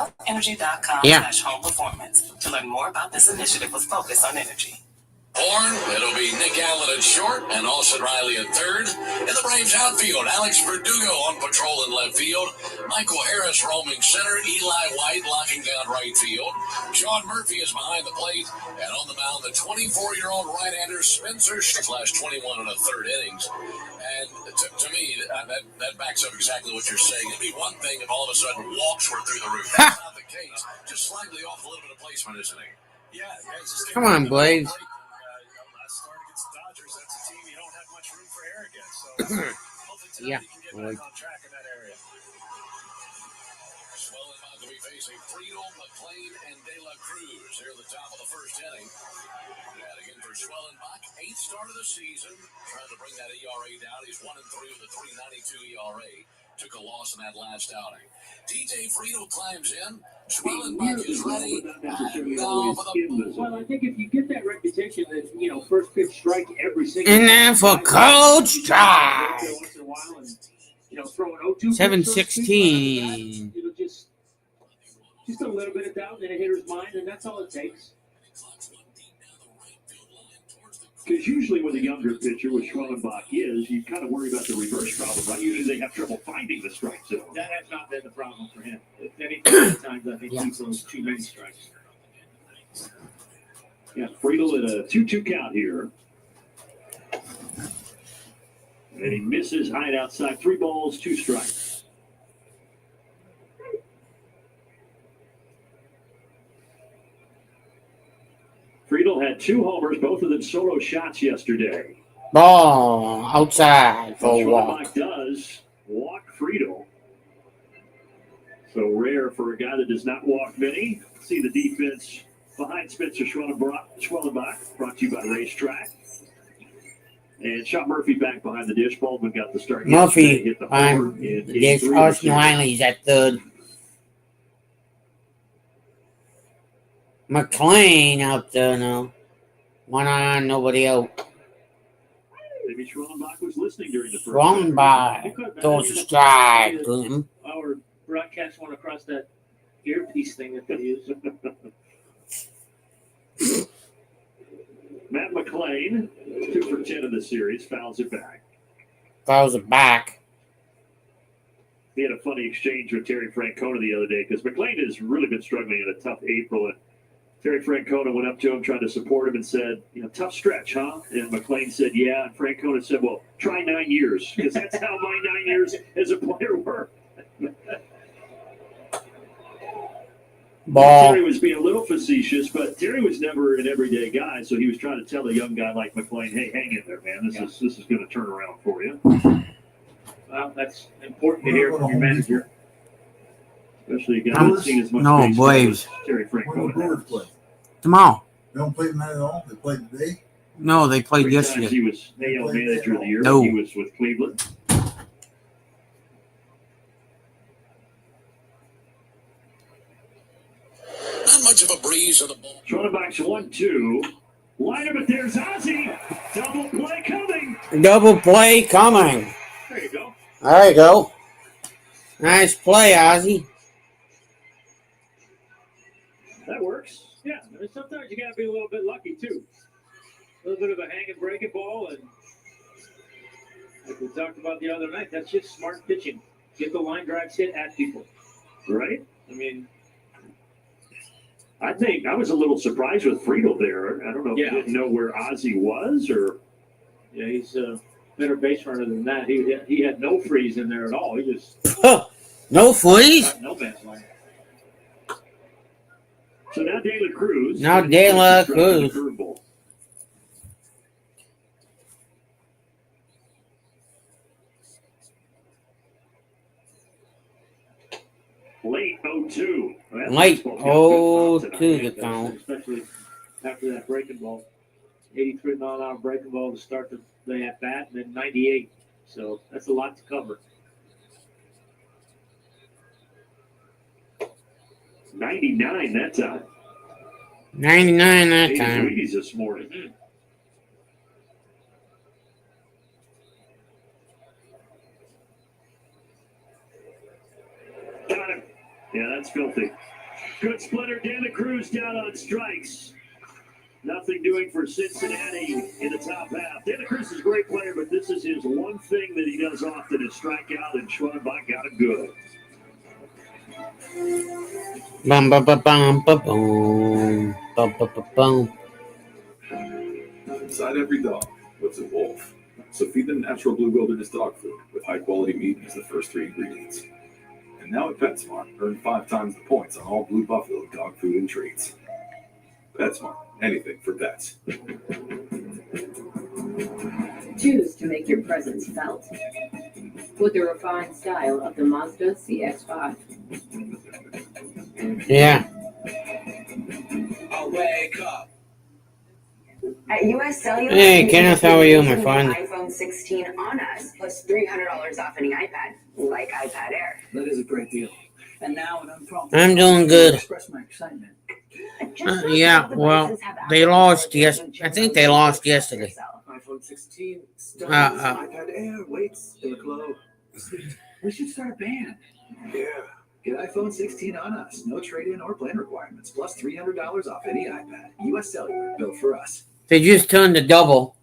SouthEnergy.com/home performance to learn more about this initiative with focus on energy. Horn, it'll be Nick Allen at short and Austin Riley at third. In the Braves outfield, Alex Verdugo on patrol in left field. Michael Harris roaming center. Eli White locking down right field. Sean Murphy is behind the plate. And on the mound, the 24-year-old right-hander Spencer last 21 and a third innings. And to me, that backs up exactly what you're saying. It'd be one thing if all of a sudden walks were through the roof. That's not the case. Just slightly off a little bit of placement, isn't he? Yeah. Come on, Braves. Start against the Dodgers. That's a team you don't have much room for error against. So hopefully tonight you can get back on track in that area. Swelling about to be facing Friedel, McClain, and De La Cruz here at the top of the first inning. And again for Schwellenbach, 8th start of the season, trying to bring that ERA down. He's 1-3 with a 3.92 ERA. Took a loss in that last outing. TJ Friedel climbs in. Schwellenbach is ready. Well, I think if you get that reputation that, first pitch strike every single And then for Coach Strike. once in a while and, throwing 0-2. 7-16. Just a little bit of doubt in a hitter's mind, and that's all it takes. Because usually with a younger pitcher, what Schwellenbach is, you kind of worry about the reverse problem, right? Usually they have trouble finding the strike zone. That has not been the problem for him. If anything, at times I think he throws too many strikes. Yeah, Friedel at a 2-2 count here. And he misses high and outside. 3 balls, 2 strikes. Friedel had 2 homers, both of them solo shots yesterday. Ball outside for a walk. Schwellenbach does walk Friedel. So rare for a guy that does not walk many. See the defense behind Spencer Schwellenbach, brought to you by Racetrack. And Sean Murphy back behind the dish. Baldwin got the start. Murphy hit the on against Austin Riley's at third. McClain out there now. 1 on, nobody out. Maybe Schwellenbach was listening during the first. Schwellenbach throws a strike to him. Our broadcast went across that earpiece thing that they use. Matt McClain, 2 for 10 in the series, fouls it back. Fouls it back. He had a funny exchange with Terry Francona the other day because McClain has really been struggling in a tough April. And Terry Francona went up to him, tried to support him, and said, tough stretch, huh? And McClain said, yeah. And Francona said, well, try 9 years, because that's how my 9 years as a player were. Ball. Terry was being a little facetious, but Terry was never an everyday guy, so he was trying to tell a young guy like McClain, hey, hang in there, man. This is going to turn around for you. Well, that's important to hear from your manager. Especially a guy that's seen as much Braves. as Terry Francona. Tomorrow. They don't play tonight at all? They played today? No, they played 3 times yesterday. he was AL Manager of the Year. No. He was with Cleveland. Not much of a breeze in the ball. Schwellenbach's 1-2. Line up, but there's Ozzie. Double play coming. Double play coming. There you go. There you go. Nice play, Ozzie. That works. Yeah, sometimes you got to be a little bit lucky, too. A little bit of a hanging breaking ball, and like we talked about the other night, that's just smart pitching. Get the line drives hit at people. Right? I mean, I think I was a little surprised with Friedel there. I don't know if you didn't know where Ozzie was or. Yeah, he's a better base runner than that. He had no freeze in there at all. He just no freeze. No man's line. So now De La Cruz. Now De La Cruz. Late 0-2. Late 0-2 the count. Especially after that breaking ball. 83-mile-an-hour breaking ball to start the at-bat, and then 98. So that's a lot to cover. 99 that time. 99 that time. Sweeties this morning. Mm-hmm. Got him. Yeah, that's filthy. Good splitter. De La Cruz down on strikes. Nothing doing for Cincinnati in the top half. De La Cruz is a great player, but this is his one thing that he does often is strike out, and Schwanbach got it good. Bum, bum, bum, bum, bum, boom. Bum, bum, bum, bum. Inside every dog lives a wolf. So feed them natural blue wilderness dog food with high-quality meat as the first 3 ingredients. And now at PetSmart, earn 5 times the points on all Blue Buffalo dog food and treats. PetSmart, anything for pets. Choose to make your presence felt with the refined style of the Mazda CX-5. Yeah. I'll wake up. At US Cellular, Hey, Kenneth, how are you, my friend? iPhone 16 on us, plus $300 off any iPad, like iPad Air. That is a great deal. And now an unprompted I'm doing good. express my excitement. Yeah, well, they lost I think they lost yesterday. iPhone 16 still Uh, has iPad Air waits to look low. We should start a band. Yeah. Get iPhone 16 on us. No trade-in or plan requirements. Plus $300 off any iPad. US Cellular, built for us. They just turned the double.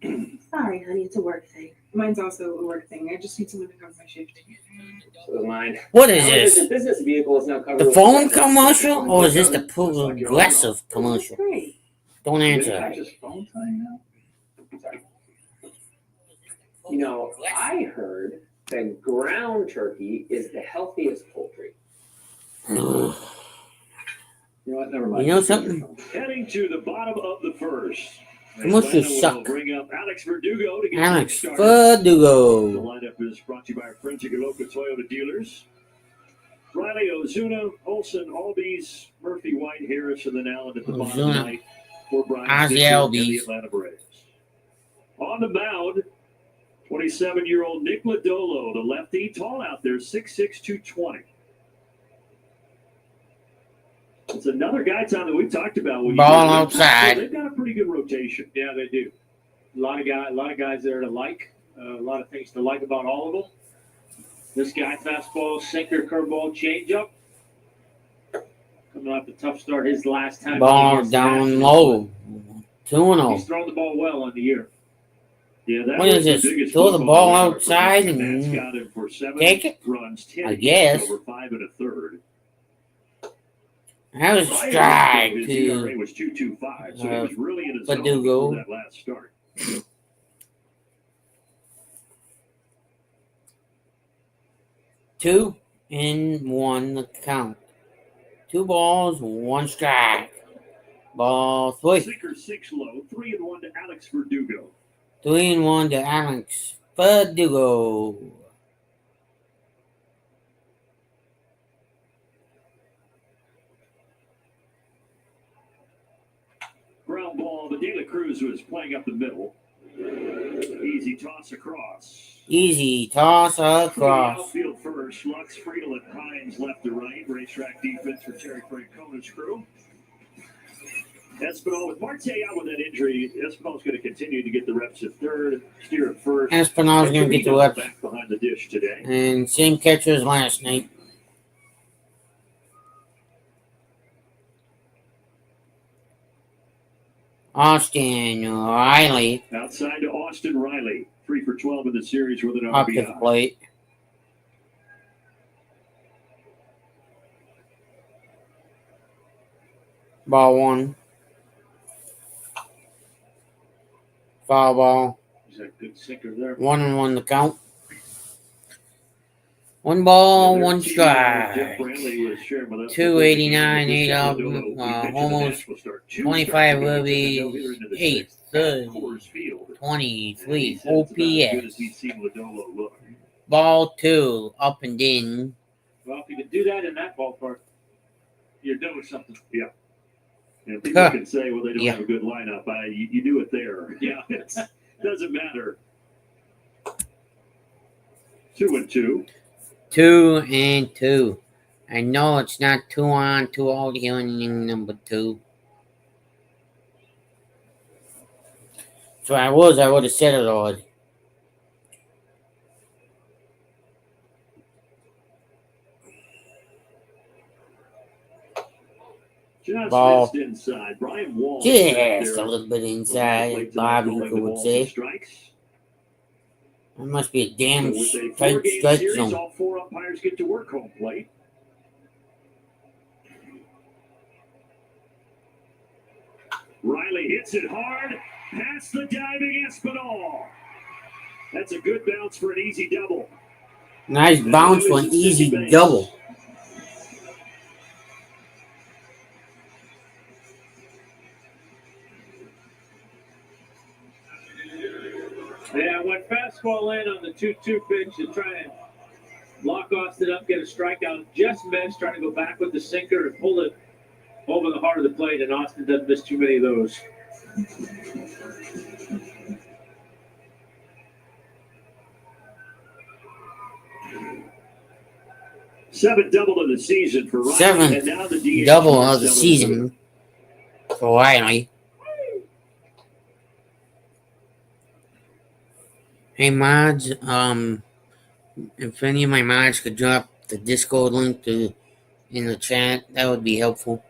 Sorry, honey, it's a work thing. Mine's also a work thing. I just need someone to cover my shift. So is mine. What is However, this? The business vehicle is now covered. The with phone protection. commercial, or is this the progressive commercial? Great. Don't answer. Just phone time now? Sorry. You know, I heard that ground turkey is the healthiest poultry. You know what? Never mind. You know something? Heading to the bottom of the first. Commercials Atlanta will suck. bring up Alex Verdugo to get Alex things started. The Verdugo. lineup is brought to you by our friends at your local Toyota dealers. Riley, Ozuna, Olson, Albies, Murphy, White, Harris, and then Allen at the bottom Ozuna. tonight for Brian Ozzy Fisher and the Albies. Atlanta Braves. On the mound, 27-year-old Nick Lodolo, the lefty, tall out there, 6'6", 220. It's another guy, Tom, that we've talked about. When Ball you outside. They've got a pretty good rotation. Yeah, they do. A lot of guys there to like. A lot of things to like about all of them. This guy, fastball, sinker, curveball, changeup. Coming off the tough start his last time. Ball against the down Nationals. low. 2-0. He's thrown the ball well on the year. Yeah, that What was is the this? biggest Throw the football ball record for outside him. and That's got him for 7 take it? runs, 10 I hits, guess. over 5 1/3. That was a Prior strike to his ERA to was 2.25, so he was really in his Verdugo. zone for that last start. 2-1 the count. 2 balls, 1 strike. Ball 3. Sinker 6 low, 3-1 to Alex Verdugo. 3-1 to Alex Verdugo. Ground ball, but De La Cruz was playing up the middle. Easy toss across. Easy toss across. Outfield first. Lux, Friedel, and Hines left to right. Racetrack defense for Terry Francona's crew. Espinal with Marte out with that injury. Espinal's going to continue to get the reps at third, steer at first. Espinal's going to get the reps. Back behind the dish today. And same catcher as last night. Austin Riley Outside to Austin Riley. 3 for 12 in the series with an up to the RBI. plate. Ball 1. Foul ball. He's a good sinker there. 1-1 the count. 1 ball, 1 Jeff strike. Brantley was sharing with us 289, 8 This up, Lodolo, we mentioned the almost Nationals start 2 25 starts will against be the no-hitter into the 8, sixth at 30, Coors Field. 23 He said it's about as good as OPS. he's seen Lodolo look. Ball 2, up and in. Well, if you can do that in that ballpark, you're doing something. Yeah. And people Huh. can say, well, they don't Yeah. have a good lineup. You do it there. Yeah. It doesn't matter. 2-2. 2-2. I know it's not 2 on, 2 out here in inning number 2. If I would have said it already. ball missed inside. Brian Wall just there. a little bit inside, Bobby would say. That must be a damn So with a tight four-game strike series, zone. all four umpires get to work home plate. Riley hits it hard, past the diving Espinal. That's a good bounce for an easy double. Nice bounce for an easy double. Yeah, went fastball in on the 2-2 pitch to try and block Austin up, get a strikeout. Just missed, trying to go back with the sinker and pull it over the heart of the plate, and Austin doesn't miss too many of those. Seventh double of the season for Riley. Seventh and now the DH double of the season for Riley. Hey mods, if any of my mods could drop the Discord link in the chat, that would be helpful.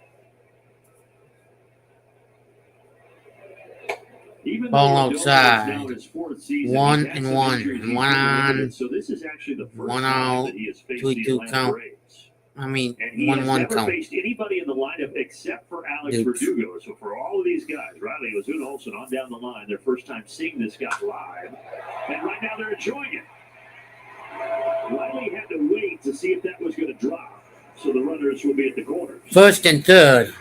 Ball outside. 1-1. 1 on. So this is actually the first 1 time out. that he has faced 2-2 the Atlanta count. Braves. I mean, And he has 1-1 never count. faced anybody in the lineup except for Alex Dukes. Verdugo. So for all of these guys, Riley, Ozuna, Olsen on down the line, their first time seeing this guy live. And right now they're enjoying it. Riley had to wait to see if that was going to drop. So the runners will be at the corners. First and third.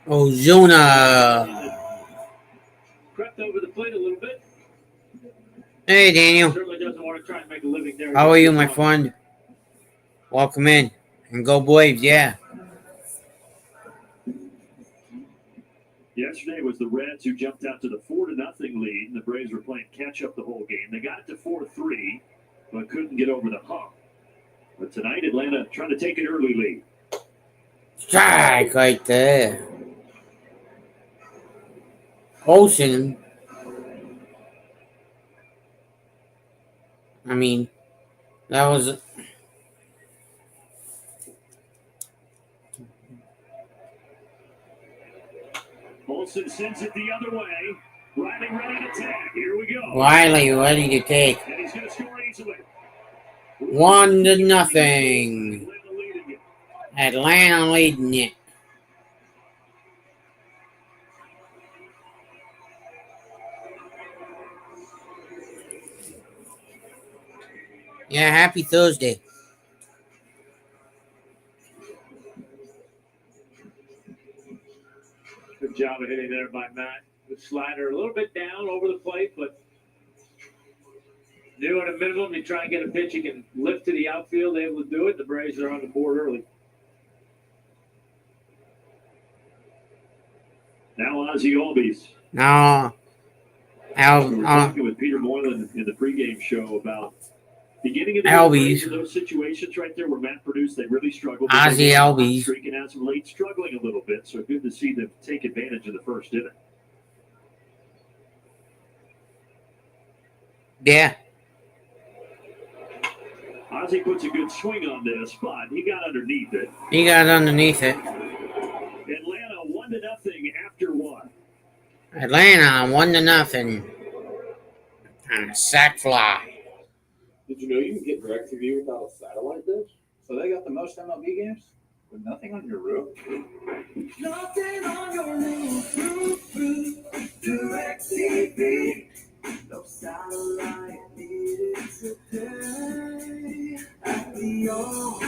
Ozuna. Crept over the plate a little bit. Hey, Daniel. Certainly doesn't want to try and make a living there. How are you, my friend? Welcome in. And go Braves, yeah. Yesterday was the Reds who jumped out to the 4-0 lead, and the Braves were playing catch-up the whole game. They got it to 4-3, but couldn't get over the hump. But tonight, Atlanta trying to take an early lead. Strike right there. Olsen. I mean, that was... Olsen sends it the other way. Riley ready to tag. Here we go. Riley ready to take. And he's going to score easily. 1-0. Atlanta leading it. Yeah, happy Thursday. Good job of hitting there by Matt. The slider a little bit down over the plate, but knew at a minimum you try and get a pitch you can lift to the outfield, able to do it. The Braves are on the board early. Now Ozzie Albies. No. We were talking with Peter Moylan in the pregame show about beginning of the Albies. in those situations right there where Matt produced, they really struggled. Ozzie Albies. Streaking out some late, struggling a little bit. So good to see them take advantage of the first inning. Yeah. Ozzie puts a good swing on this, but he got underneath it. He got underneath it. Atlanta 1-0 after one. Atlanta 1-0. On a sack fly. Did you know you can get DirecTV without a satellite dish? So they got the most MLB games with nothing on your roof? Nothing on your roof, DirecTV. No satellite needed today. At the old,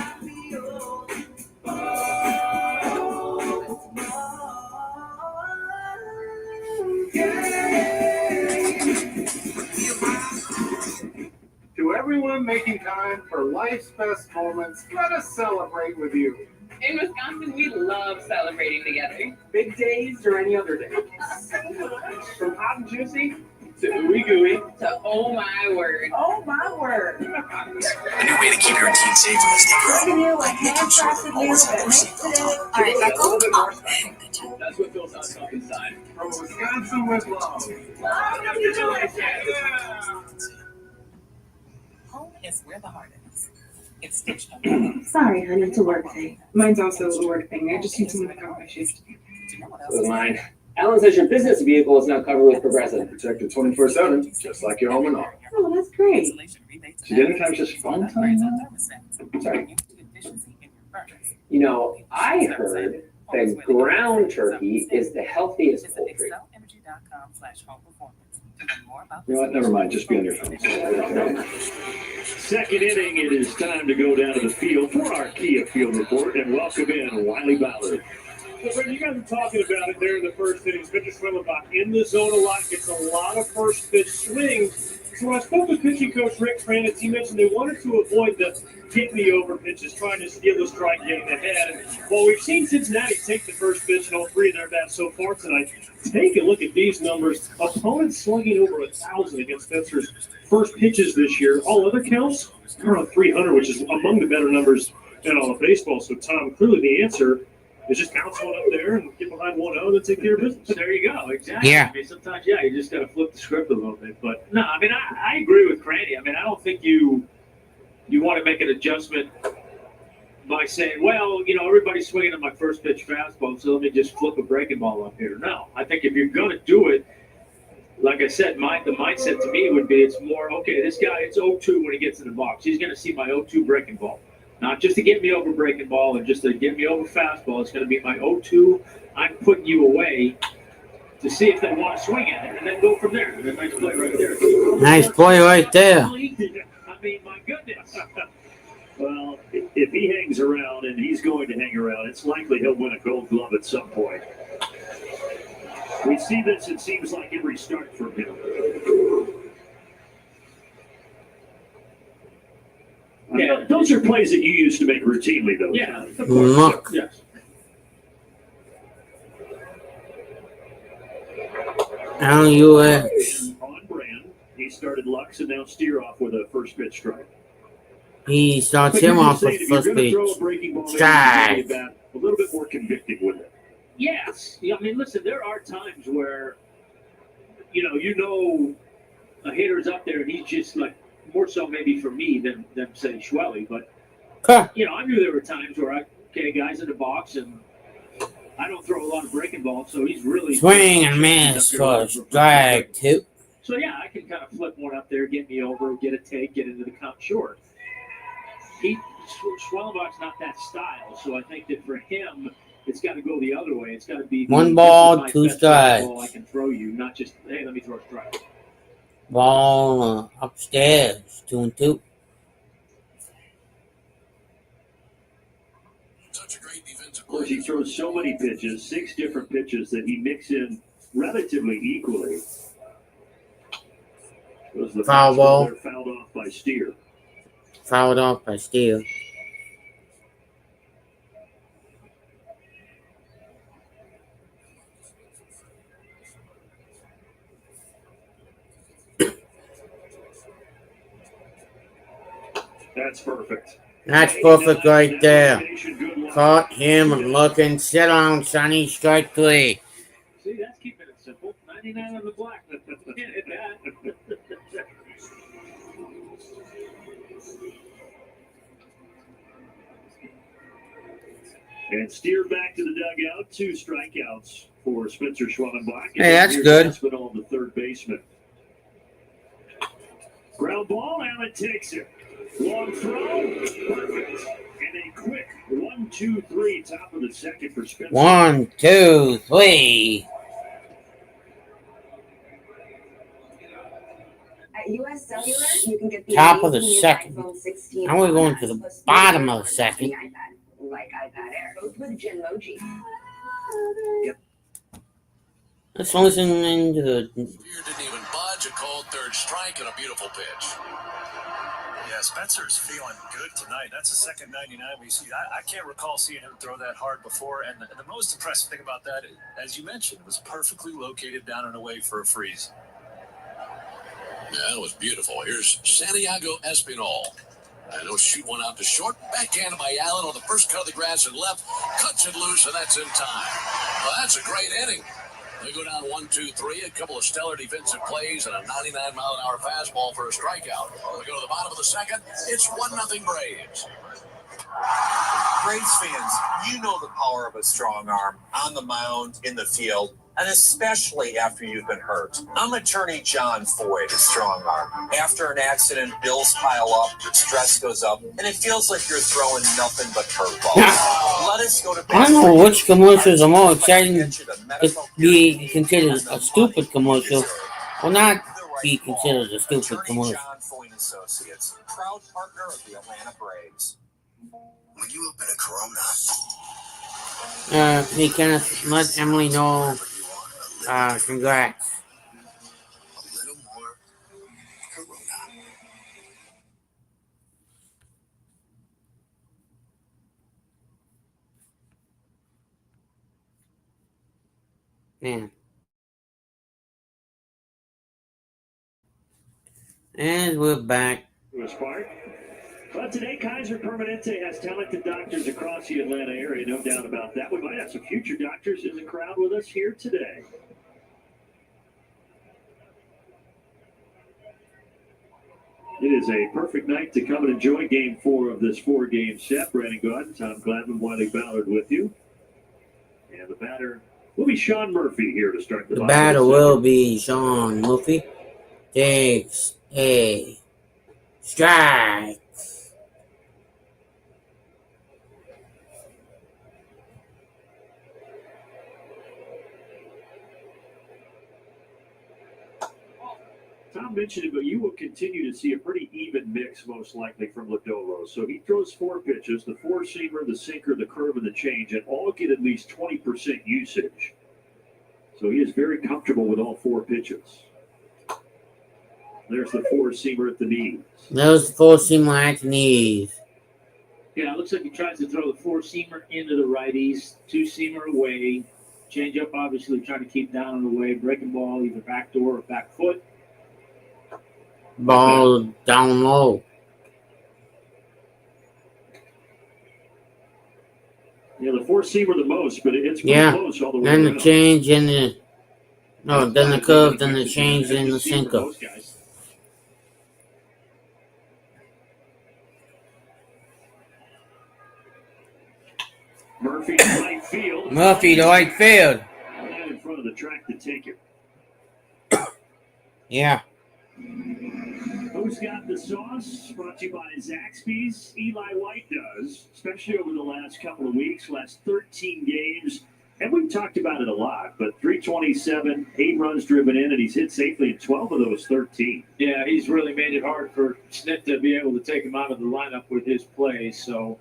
To everyone making time for life's best moments, let us celebrate with you. In Wisconsin, we love celebrating together. Big days or any other day. From hot and juicy to ooey gooey to oh my word. Oh my word. A new way to keep your team safe from this grow. Like making sure they're always have their seatbelts on. All right, a little bit more. That's what fills us up inside. from Wisconsin with love. Home is where the heart is. It's stitched up. Sorry, honey, it's a work thing. Mine's also a work thing. I just need someone to cover my shift. So is mine. Alan says your business vehicle is now covered with Progressive. Protected 24/7, just like your home and all. Oh, that's great. See, dinner time's just fun time now. Sorry. You know, I heard that ground turkey is the healthiest poultry. You know what? Never mind. Just be on your phone. Second inning, it is time to go down to the field for our Kia Field Report and welcome in Wiley Ballard. So, Brent, you guys were talking about it there in the first inning. Spencer Schwellenbach in the zone a lot, gets a lot of first pitch swings. So when I spoke with pitching coach Rick Franitz, he mentioned they wanted to avoid the get-me-over pitches, trying to steal the strike, getting ahead. And while we've seen Cincinnati take the first pitch in all three of their bats so far tonight, take a look at these numbers. Opponents slugging over 1,000 against Spencer's first pitches this year. All other counts are around 300, which is among the better numbers in all of baseball. So, Tom, clearly the answer is just bounce one up there and get behind 1-0 and then take care of business. There you go. Exactly. Yeah. I mean, sometimes, you just got to flip the script a little bit. But, no, I mean, I agree with Cranny. I mean, I don't think you want to make an adjustment by saying, well, everybody's swinging on my first pitch fastball, so let me just flip a breaking ball up here. No. I think if you're going to do it, like I said, the mindset to me would be it's more, okay, this guy, it's 0-2 when he gets in the box. He's going to see my 0-2 breaking ball. Not just to get me over breaking ball and just to get me over fastball. It's going to be my 0-2. I'm putting you away to see if they want to swing at it and then go from there. And a nice play right there. Nice play right there. I mean, my goodness. Well, if he hangs around, and he's going to hang around, it's likely he'll win a Gold Glove at some point. We see this, it seems like, every start from him. Yeah, those are plays that you used to make routinely, though. Yeah, of course. Look. Yes. LUX. On brand, he started Lux and now Steer off with a first pitch strike. He starts him off with first pitch. Strike. A little bit more convicting with it. Yes. Yeah, I mean, listen, there are times where, a hitter's up there and he's just like, more so maybe for me than say Schwelly, but I knew there were times where guys in the box and I don't throw a lot of breaking balls, so he's really Swing and miss for strike two. So yeah, I can kind of flip one up there, get me over, get a take, get into the count short. Schwellenbach's not that style, so I think that for him, it's got to go the other way. It's got to be one ball, two strikes. I can throw you, not just hey, let me throw a strike. Ball upstairs, 2-2. Of course, he throws so many pitches, 6 different pitches that he mixes in relatively equally. Was the Foul ball. Fouled off by Steer. Fouled off by Steer. That's perfect. That's perfect right there. Caught him looking. Sit on, Sonny. Strike 3. See, that's keeping it simple. 99 on the black. Can't hit that. And Steer back to the dugout. 2 strikeouts for Spencer Schwellenbach. Hey, that's good. On the third baseman. Ground ball, Allen takes it. Long throw, perfect. And a quick 1-2-3, top of the second for Spencer. 1, 2, 3. At US Cellular, you can get the Top of the amazing new second. iPhone 16 Now we're going to the plus bottom of the $300 second. off the iPad, like iPad Air, both with Genmoji. Let's listen into the. Didn't even budge. A cold third strike and a beautiful pitch. Yeah, Spencer's feeling good tonight. That's the second 99 we see. I can't recall seeing him throw that hard before. And the most impressive thing about that, as you mentioned, was perfectly located down and away for a freeze. Yeah, it was beautiful. Here's Santiago Espinal. And he'll shoot one out to short. Backhand by Allen on the first cut of the grass and left. Cuts it loose, and that's in time. Well, that's a great inning. They go down 1-2-3, a couple of stellar defensive plays, and a 99-mile-an-hour fastball for a strikeout. We go to the bottom of the second. It's 1-0 Braves. Braves fans, you know the power of a strong arm on the mound, in the field, and especially after you've been hurt. I'm attorney John Foyd, a strong arm. After an accident, bills pile up, stress goes up, and it feels like you're throwing nothing but curveballs. Let us go to I don't know which commercials are more exciting to be considered a stupid commercial or not be considered a stupid commercial. John Foyd Associates, proud partner of the Atlanta Braves. When you open a Corona. Hey Kenneth, let Emily know. Congrats. A little more Corona. Man. And we're back. Truist Park. Well, today, Kaiser Permanente has talented doctors across the Atlanta area, no doubt about that. We might have some future doctors in the crowd with us here today. It is a perfect night to come and enjoy Game 4 of this 4-game set. Brandon Gordon, Tom Gladman, Wiley Ballard with you. And the batter will be Sean Murphy here to start The batter will be Sean Murphy. Takes a strike. Tom mentioned it, but you will continue to see a pretty even mix, most likely, from Lodolo. So he throws 4 pitches, the 4-seamer, the sinker, the curve, and the change, and all get at least 20% usage. So he is very comfortable with all 4 pitches. There's the 4-seamer at the knees. There's the 4-seamer at the knees. Yeah, it looks like he tries to throw the 4-seamer into the righties, 2-seamer away. Change up, obviously, trying to keep down and away. Breaking ball, either back door or back foot. Ball down low. Yeah, the 4-seamer the most, but it's pretty close all the way Then around. the change in the... No, then the curve, then the change in the sinker. Murphy to right field. Murphy to right field. Right in front of the track to take it. Yeah. Who's got the sauce? Brought to you by Zaxby's. Eli White does, especially over the last couple of weeks, last 13 games. And we've talked about it a lot, but 327, 8 runs driven in, and he's hit safely in 12 of those 13. Yeah, he's really made it hard for Snit to be able to take him out of the lineup with his play. So,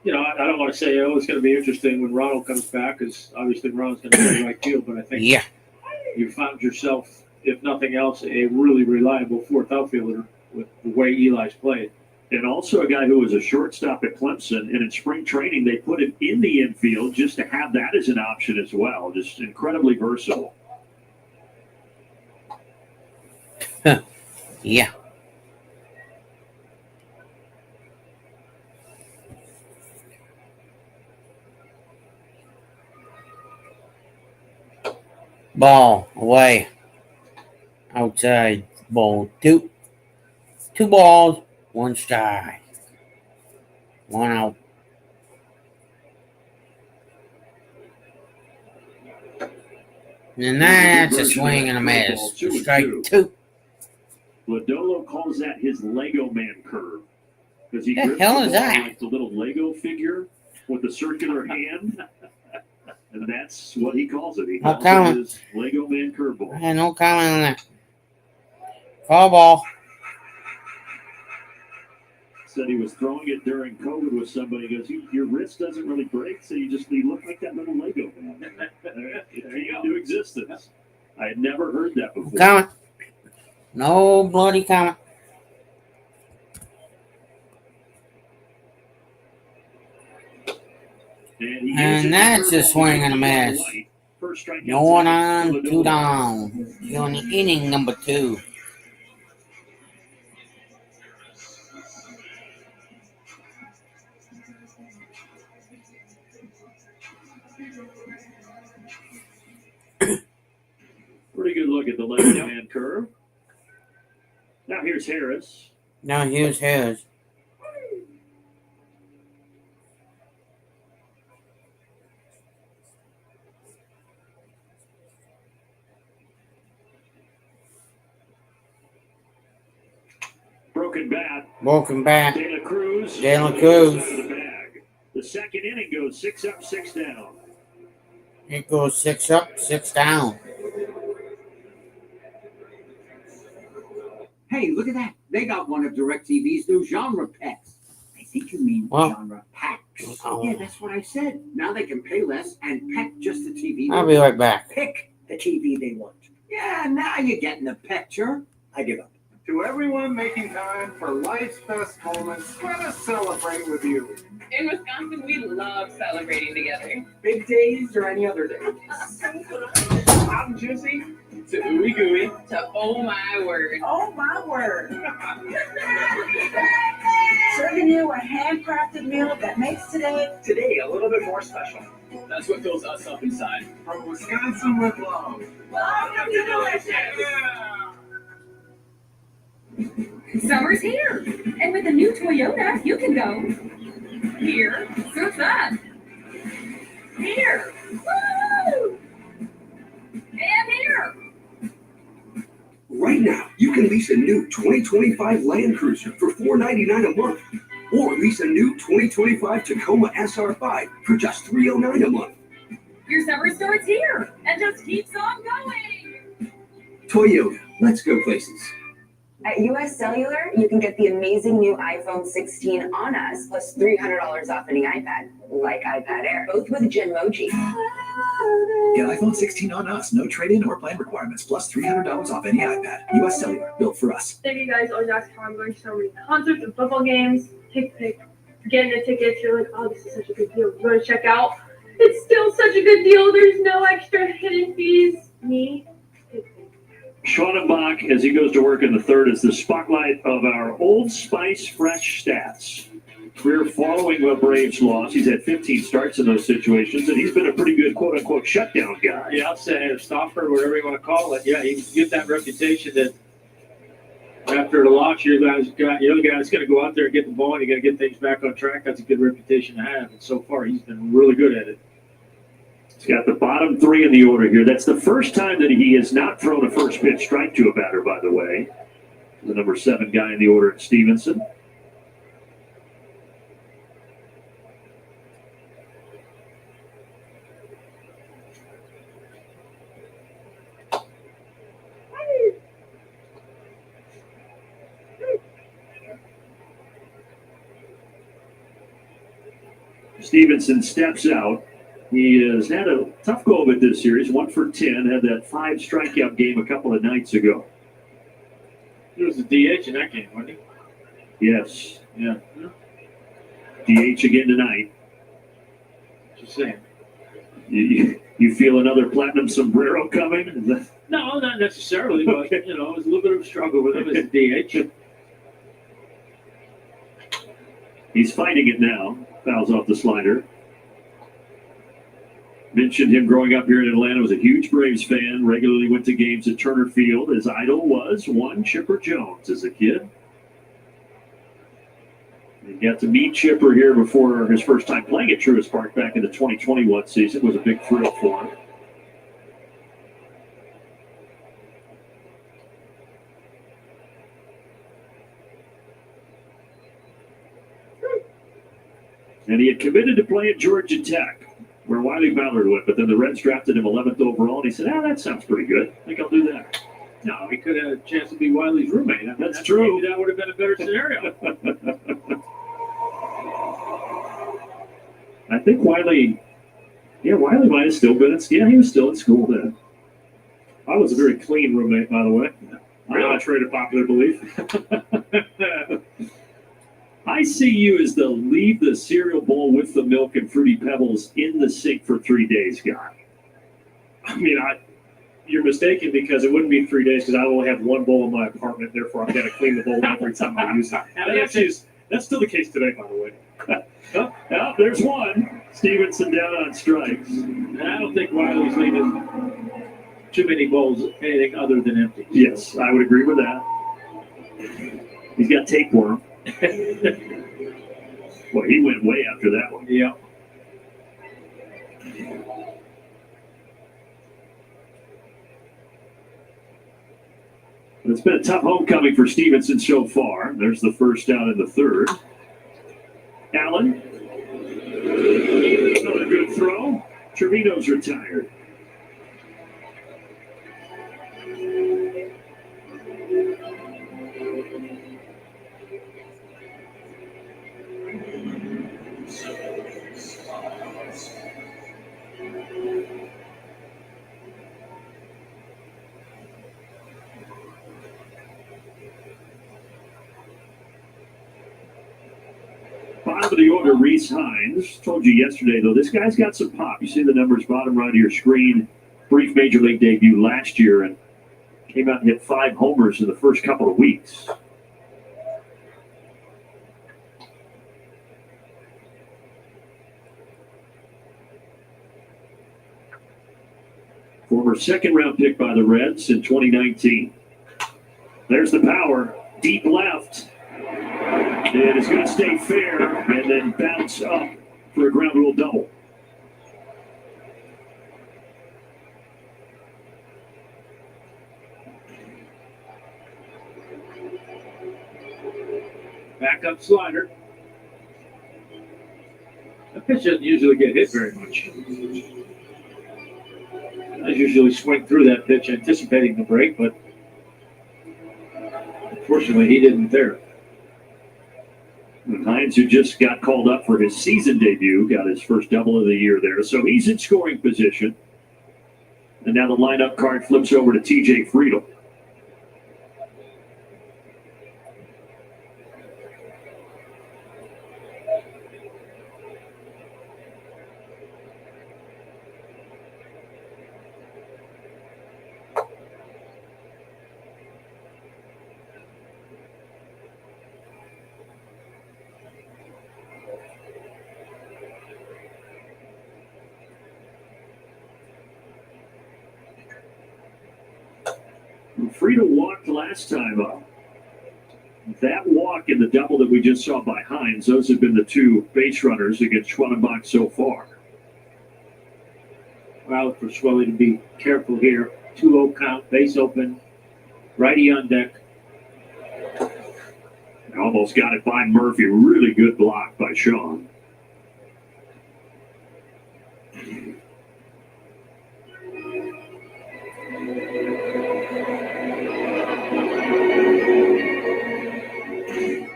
you know, I don't want to say, it's going to be interesting when Ronald comes back, because obviously Ronald's going to be in the right field, but I think you found yourself, if nothing else, a really reliable 4th outfielder with the way Eli's played. And also a guy who was a shortstop at Clemson, and in spring training they put him in the infield just to have that as an option as well. Just incredibly versatile. Yeah. Ball away. Outside. Ball 2. 2 balls. 1 strike. 1 out. And that's a swing and a miss. Strike 2. Lodolo calls that his Lego man curve. Because he The grips hell the is ball that? like the little Lego figure with the circular hand. And that's what he calls it. He No calls comment. it his Lego man curveball. I had no comment on that. Foul ball. Said he was throwing it during COVID with somebody. He goes, your wrist doesn't really break, so you look like that little Lego man. It came into existence. I had never heard that before. Comment. No bloody comment. And that's a swing and a miss. No one on, 2 down. You're in inning number 2. the left-hand curve. Now here's Harris. Now here's Harris. Broken bat. Broken bat. De La Cruz. De La Cruz. Out of the bag. The second inning goes 6 up, 6 down. It goes 6 up, 6 down. Hey, look at that. They got one of DirecTV's new genre packs. I think you mean genre packs. Oh. Yeah, that's what I said. Now they can pay less and pack just the TV. I'll be right back. Pick the TV they want. Yeah, now you're getting the picture. I give up. To everyone making time for life's best moments, let us celebrate with you. In Wisconsin, we love celebrating together. Big days or any other day. Hot and juicy to ooey gooey. To oh my word. Oh my word. Serving you a handcrafted meal that makes Today a little bit more special. That's what fills us up inside. From Wisconsin with love. Welcome to Delicious. Summer's here, and with a new Toyota, you can go here. So what's that? Here. Woo! And here. Right now, you can lease a new 2025 Land Cruiser for $499 a month, or lease a new 2025 Tacoma SR5 for just $309 a month. Your summer starts here, and just keeps on going. Toyota, let's go places. At US Cellular, you can get the amazing new iPhone 16 on us, plus $300 off any iPad, like iPad Air, both with Genmoji. Get iPhone 16 on us. No trade-in or plan requirements, plus $300 off any iPad. US Cellular, built for us. Thank you guys always ask how I'm going to so many concerts and football games. Pick, getting the tickets. You're like, oh, this is such a good deal. You want to check out? It's still such a good deal. There's no extra hidden fees. Me. Schwanenbach, as he goes to work in the third, is the spotlight of our Old Spice Fresh stats. Career following the Braves loss. He's had 15 starts in those situations, and he's been a pretty good quote-unquote shutdown guy. Yeah, I'll say a stopper, whatever you want to call it. Yeah, he get that reputation that after the loss, you're the guy that's going to go out there and get the ball, and you got to get things back on track. That's a good reputation to have, and so far he's been really good at it. He's got the bottom three in the order here. That's the first time that he has not thrown a first pitch strike to a batter, by the way. The number 7 guy in the order, Stevenson. Stevenson steps out. He has had a tough go of it this series, 1 for 10, had that 5 strikeout game a couple of nights ago. He was the DH in that game, wasn't he? Yes. Yeah. DH again tonight. Just saying. You feel another platinum sombrero coming? No, not necessarily, but, it was a little bit of a struggle with him as a DH. He's fighting it now. Fouls off the slider. Mentioned him growing up here in Atlanta, was a huge Braves fan, regularly went to games at Turner Field. His idol was one Chipper Jones as a kid. He got to meet Chipper here before his first time playing at Truist Park back in the 2021 season. It was a big thrill for him. And he had committed to play at Georgia Tech, where Wiley Ballard went, but then the Reds drafted him 11th overall, and he said, that sounds pretty good. I think I'll do that. No, he could have had a chance to be Wiley's roommate. That's true. Maybe that would have been a better scenario. I think Wiley might have still been he was still in school then. I was a very clean roommate, by the way. Contrary to popular belief. I see you as the leave the cereal bowl with the milk and Fruity Pebbles in the sink for 3 days guy. I mean, you're mistaken because it wouldn't be 3 days because I only have one bowl in my apartment. Therefore, I've got to clean the bowl every time I use it. That's still the case today, by the way. There's one. Stevenson down on strikes. I don't think Wiley's leaving. too many bowls anything other than empty. Yes, I would agree with that. He's got tapeworm. Well, he went way after that one. Yeah. It's been a tough homecoming for Stevenson so far. There's the first down in the third. Allen. Another good throw. Trevino's retired. Bottom of the order, Reese Hines. Told you yesterday, though, this guy's got some pop. You see the numbers bottom right of your screen. Brief Major League debut last year and came out and hit 5 homers in the first couple of weeks. Former second-round pick by the Reds in 2019. There's the power. Deep left. And it's going to stay fair and then bounce up for a ground rule double. Backup slider. That pitch doesn't usually get hit very much. I usually swing through that pitch anticipating the break, but unfortunately he didn't there. Hines, who just got called up for his season debut, got his first double of the year there. So he's in scoring position. And now the lineup card flips over to TJ Friedel. Friedel walked last time up. That walk and the double that we just saw by Hines, those have been the two base runners against Schwanenbach so far. Well, for Schwelly to be careful here. 2-0 count, base open, righty on deck. Almost got it by Murphy. Really good block by Sean.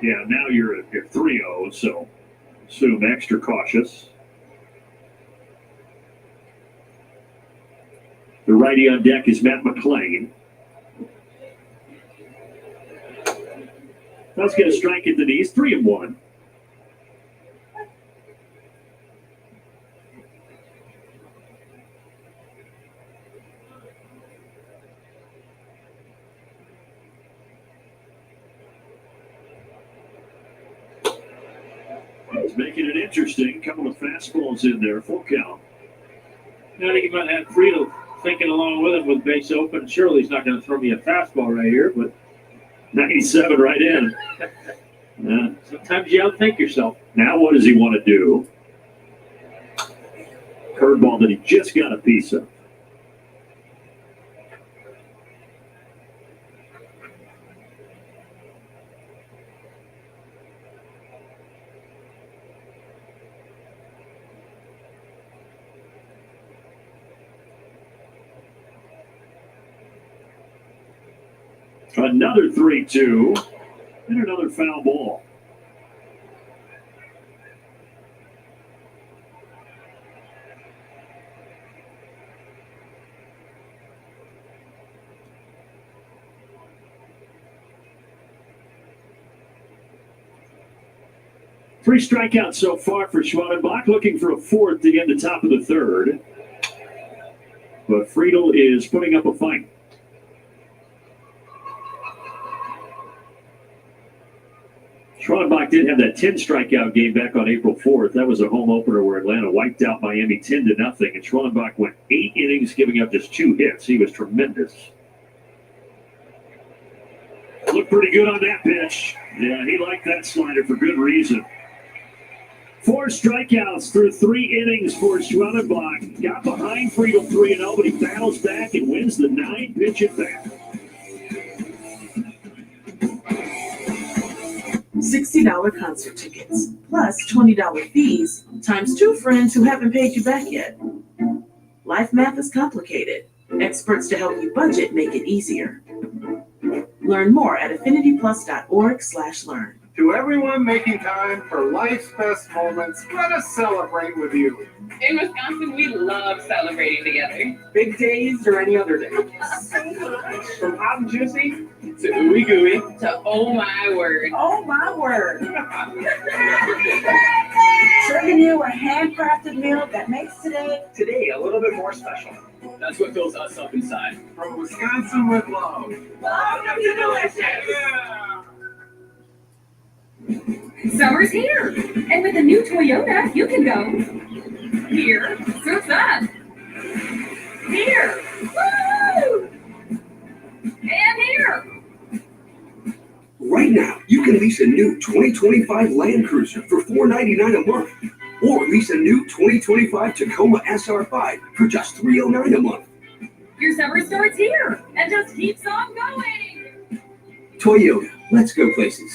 Yeah, now you're at 3-0, so assume extra cautious. The righty on deck is Matt McClain. Let's get a strike at the knees, 3-1. He's making it interesting. Couple of fastballs in there, full count. I think he might have Friedel thinking along with him with base open. Surely he's not going to throw me a fastball right here, but 97 right in. Yeah. Sometimes you outthink yourself. Now what does he want to do? Curveball that he just got a piece of. Another 3-2 and another foul ball. Three strikeouts so far for Schwanenbach, looking for a fourth to get the top of the third. But Friedel is putting up a fight. Schwanbach did have that 10 strikeout game back on April 4th. That was a home opener where Atlanta wiped out Miami 10-0, and Schwanbach went 8 innings, giving up just 2 hits. He was tremendous. Looked pretty good on that pitch. Yeah, he liked that slider for good reason. 4 strikeouts through 3 innings for Schwanbach. Got behind Friedel 3-0, but he battles back and wins the 9-pitch at bat. $60 concert tickets, plus $20 fees, times 2 friends who haven't paid you back yet. Life math is complicated. Experts to help you budget make it easier. Learn more at affinityplus.org/learn. To everyone making time for life's best moments, let us celebrate with you. In Wisconsin, we love celebrating together. Big days or any other day. From hot and juicy to ooey gooey to oh my word. Oh my word. Serving you a handcrafted meal that makes today a little bit more special. That's what fills us up inside. From Wisconsin with love. Love to delicious. Yeah. Summer's here, and with a new Toyota, you can go here, surf that, here, woo, and here. Right now, you can lease a new 2025 Land Cruiser for $499 a month, or lease a new 2025 Tacoma SR5 for just $309 a month. Your summer starts here, and just keeps on going. Toyota, let's go places.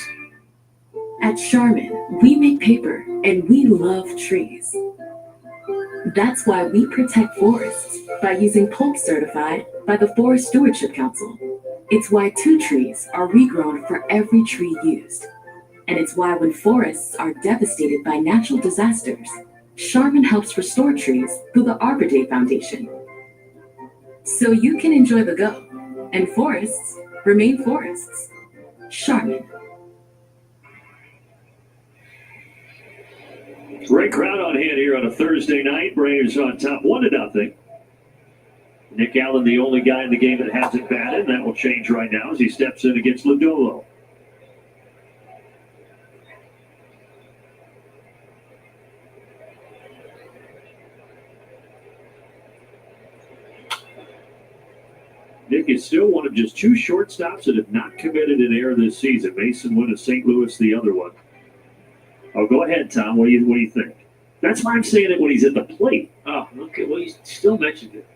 At Charmin, we make paper and we love trees. That's why we protect forests by using Pulp Certified by the Forest Stewardship Council. It's why 2 trees are regrown for every tree used. And it's why when forests are devastated by natural disasters, Charmin helps restore trees through the Arbor Day Foundation. So you can enjoy the go, and forests remain forests. Charmin. Great crowd on hand here on a Thursday night. Braves on top 1-0. Nick Allen, the only guy in the game that hasn't batted. That will change right now as he steps in against Lodolo. Nick is still one of just 2 shortstops that have not committed an error this season. Mason Wood of St. Louis, the other one. Oh, go ahead, Tom. What do you think? That's why I'm saying it when he's at the plate. Oh, okay. Well, you still mentioned it.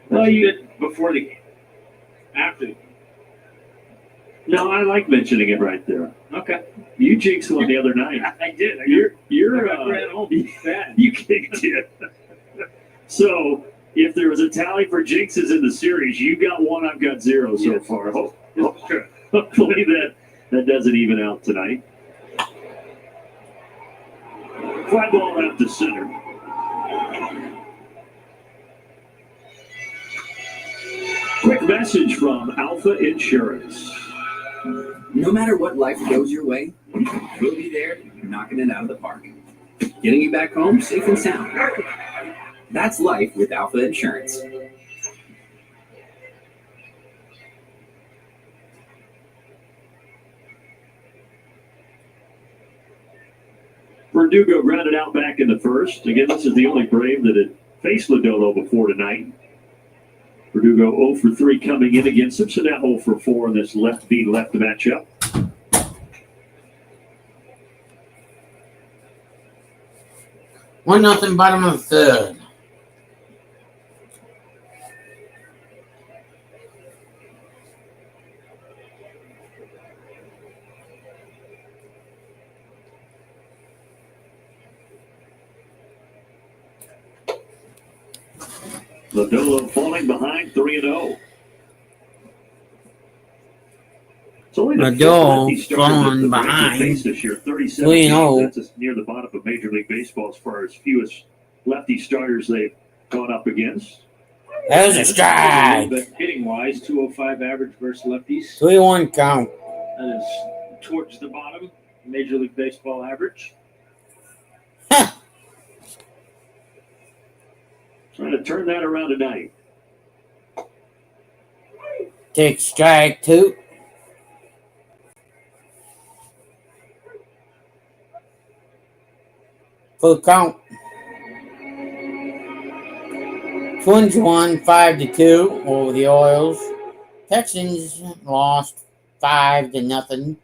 Well, you did before the game. After the game. No, I like mentioning it right there. Okay. You jinxed one the other night. I did. You're ran home bad. You kicked it. So if there was a tally for jinxes in the series, you got 1, I've got 0 so far. Hopefully that doesn't even out tonight. Fly ball out to center. Quick message from Alpha Insurance. No matter what life throws your way, we'll be there knocking it out of the park. Getting you back home safe and sound. That's life with Alpha Insurance. Verdugo grounded out back in the first. Again, this is the only Brave that had faced Lodolo before tonight. Verdugo 0 for 3 coming in against him, so now 0 for 4 in this left matchup. One nothing, bottom of the third. Lodolo falling behind 3-0. It's only the Lodolo falling behind this year, 37. 3-0. That's near the bottom of Major League Baseball as far as fewest lefty starters they've gone up against. That was a strike. But hitting wise, 205 average versus lefties. 3-1 count. That is towards the bottom, Major League Baseball average. Trying to turn that around tonight. Take strike 2. Full count. Twins won 5-2 over the Orioles. Texans lost 5-0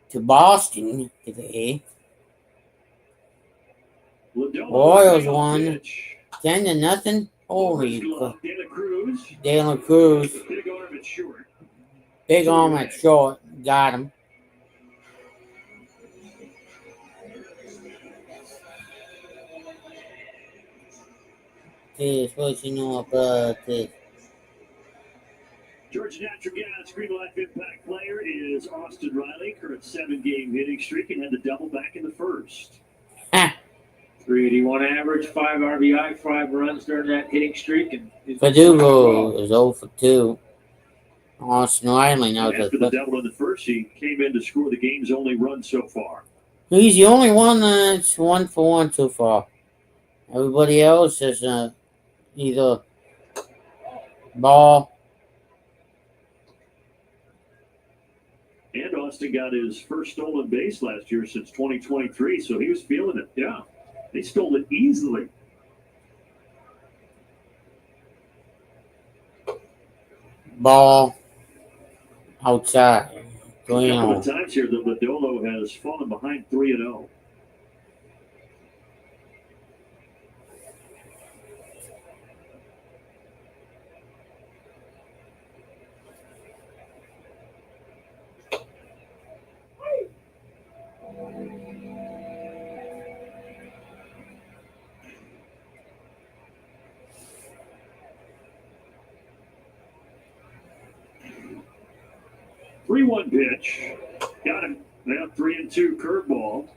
to Boston today. Orioles won 10-0. Holy De La Cruz. Big arm at short. Got him. This, what you know about this? Georgia Natural Gas Green Life Impact player is Austin Riley. Current 7-game hitting streak and had to double back in the first. 381 average, 5 RBI, 5 runs during that hitting streak. And Verdugo is 0 for 2. Austin Riley now. After the double in the first, he came in to score the game's only run so far. He's the only one that's 1 for 1 so far. Everybody else is either ball. And Austin got his first stolen base last year since 2023, so he was feeling it. Yeah, they stole it easily. Ball outside. A couple of times here, the Lodolo has fallen behind 3-0. Three-one pitch. Got him. Now 3-2 curveball.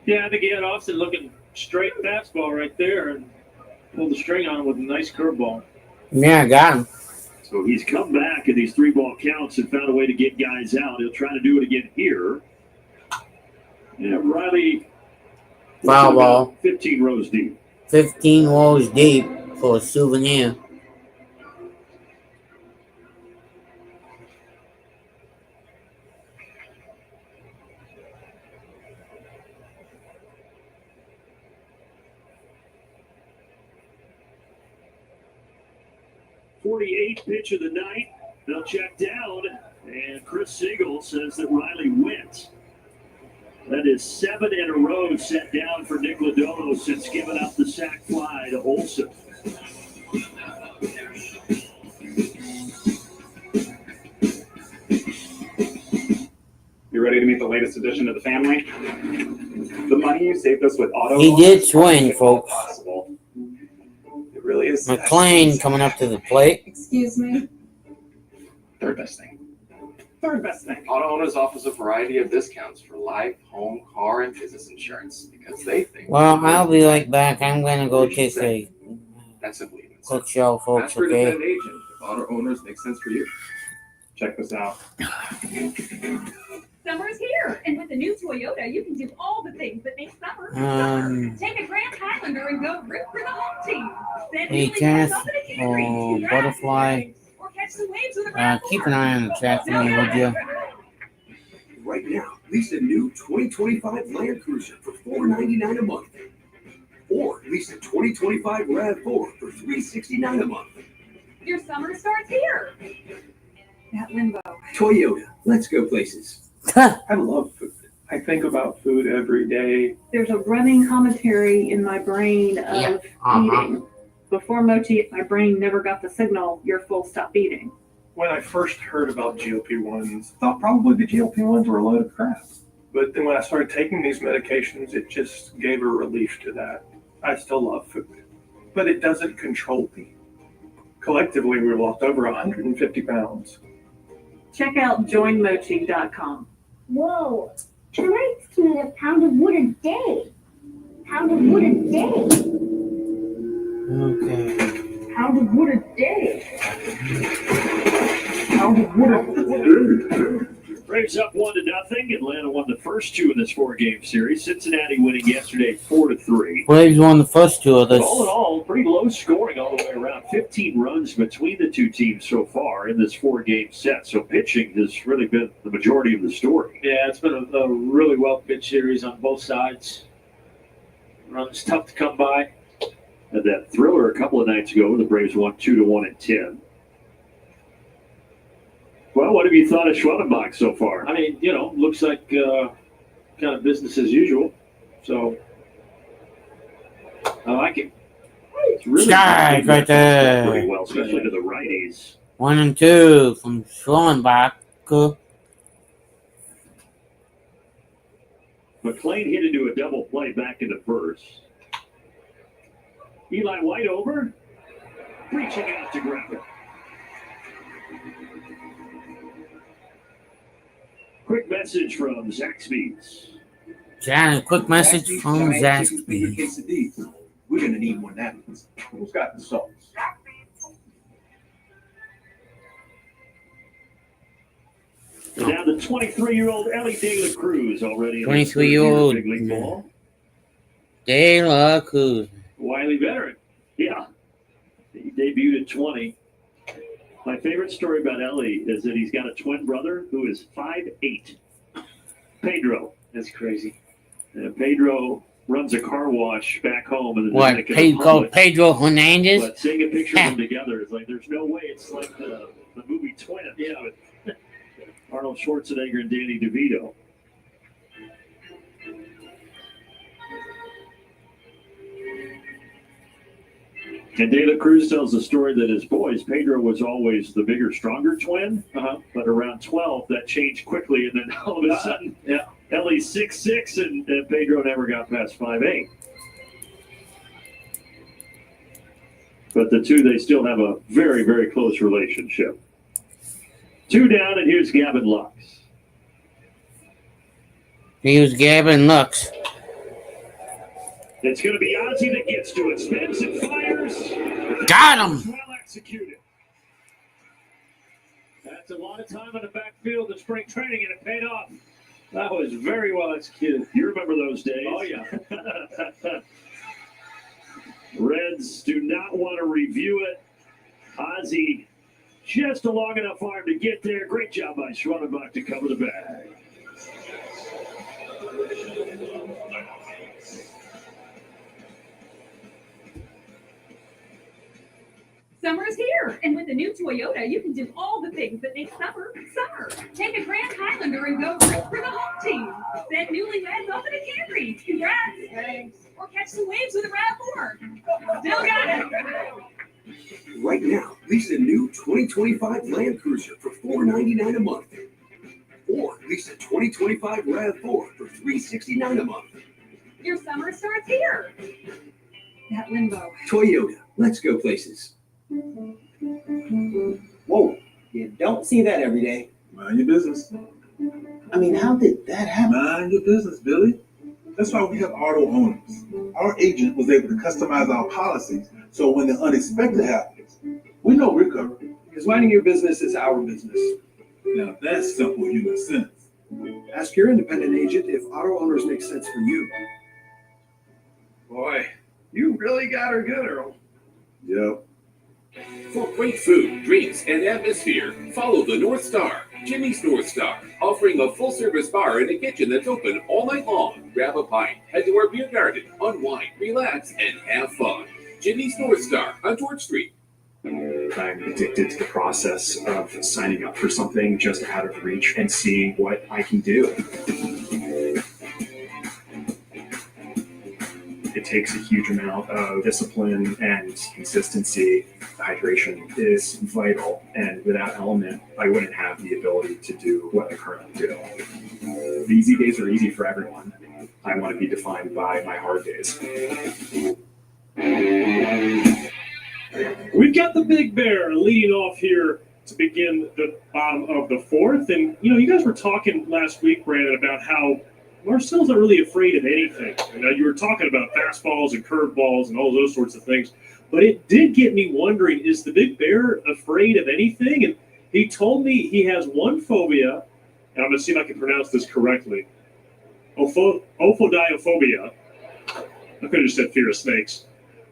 yeah, I think he had Austin looking straight fastball right there and pulled the string on him with a nice curveball. Yeah, I got him. So he's come back in these 3-ball counts and found a way to get guys out. He'll try to do it again here. Yeah, Riley. Foul ball. 15 rows deep. 15 rows deep for a souvenir. Pitch of the night. They'll check down, and Chris Siegel says that Riley went. That is 7 in a row set down for Nick Lodolo since giving up the sac fly to Olsen. You ready to meet the latest addition to the family? The money you saved us with auto. He did swing, folks. Possible. It really is. McLean coming up to the plate. Excuse me? Third best thing. Third best thing. Auto owners offers a variety of discounts for life, home, car, and business insurance because they think. Well, I'll be right back. I'm going to go take a That's simply quick show, folks, Ask for okay? an agent if auto owners make sense for you. Check this out. Summer is here, and with the new Toyota, you can do all the things that make summer. Take a Grand Highlander and go root for the home team. Then Hey, Kath, or Butterfly, or catch the waves with a keep an eye on the chat for me, would you? Right now, lease a new 2025 Land Cruiser for $499 a month. Or lease a 2025 RAV4 for $369 a month. Your summer starts here. That limbo. Toyota, let's go places. I love food. I think about food every day. There's a running commentary in my brain of eating. Before Mochi, my brain never got the signal, you're full, stop eating. When I first heard about GLP-1s, I thought probably the GLP-1s were a load of crap. But then when I started taking these medications, it just gave a relief to that. I still love food, but it doesn't control me. Collectively, we've lost over 150 pounds. Check out joinmochi.com. Whoa, tonight's doing a pound of wood a day. Pound of wood a day. Okay. Pound of wood a day. Pound of wood a day. Braves up 1-0. Atlanta won the first two in this 4-game series. Cincinnati winning yesterday 4-3. Braves won the first two of But this. all in all, pretty low scoring all the way around. 15 runs between the two teams so far in this 4-game set. So pitching has really been the majority of the story. Yeah, it's been a really well-pitched series on both sides. Runs tough to come by. Had that thriller a couple of nights ago. The Braves won 2-1 in 10. Well, what have you thought of Schwellenbach so far? I mean, looks like kind of business as usual. So I like it. It's really Strike right there. pretty well, especially to the righties. 1-2 from Schwellenbach. McLean hit into a double play back into first. Eli White over, reaching out to grab it. Quick message from Zaxby's. John, a quick message from Zaxby's. Quesadillas. We're gonna need more napkins. Who's got the sauce? And now the 23-year-old Ellie De La Cruz already in 23-year-old big league ball. De La Cruz. Wily veteran. Yeah. He debuted at 20. My favorite story about Ellie is that he's got a twin brother who is 5'8". Pedro. That's crazy. Pedro runs a car wash back home in the What? Dominican Called Republic. Pedro Hernandez? But seeing a picture of them together is like, there's no way it's like the movie Twins. Yeah. With Arnold Schwarzenegger and Danny DeVito. And De La Cruz tells the story that his boys, Pedro was always the bigger, stronger twin. But around 12, that changed quickly. And then all of a sudden, Ellie's 6'6", and Pedro never got past 5'8". But the two, they still have a very, very close relationship. 2 down, and here's Gavin Lux. Here's Gavin Lux. It's going to be Ozzie that gets to it. Spins and fires. Got him. Well executed. That's a lot of time on the backfield of spring training, and it paid off. That was very well executed. You remember those days? Oh, yeah. Reds do not want to review it. Ozzie, just a long enough arm to get there. Great job by Schwellenbach to cover the bag. Summer is here, and with the new Toyota, you can do all the things that make summer, summer. Take a Grand Highlander and go root for the home team. Send newlyweds off in a Camry. Congrats. Thanks. Or catch some waves with a RAV4. Still got it. Right now, lease a new 2025 Land Cruiser for $499 a month. Or lease a 2025 RAV4 for $369 a month. Your summer starts here. That limbo. Toyota, let's go places. Whoa, you don't see that every day. Mind your business. I mean, how did that happen? Mind your business, Billy. That's why we have auto owners. Our agent was able to customize our policies so when the unexpected happens, we know we're covered. Because minding your business is our business. Now that's simple human sense. Ask your independent agent if auto owners make sense for you. Boy, you really got her good, Earl. Yep. For great food, drinks, and atmosphere, follow the North Star, Jimmy's North Star, offering a full-service bar and a kitchen that's open all night long. Grab a pint, head to our beer garden, unwind, relax, and have fun. Jimmy's North Star on George Street. I'm addicted to the process of signing up for something just out of reach and seeing what I can do. It takes a huge amount of discipline and consistency. Hydration is vital, and without that element, I wouldn't have the ability to do what I currently do. The easy days are easy for everyone. I want to be defined by my hard days. We've got the Big Bear leading off here to begin the bottom of the fourth. And, you guys were talking last week, Brandon, about how Marcel's not really afraid of anything. You were talking about fastballs and curveballs and all those sorts of things. But it did get me wondering, is the Big Bear afraid of anything? And he told me he has one phobia, and I'm going to see if I can pronounce this correctly. Ophidiophobia. I could have just said fear of snakes.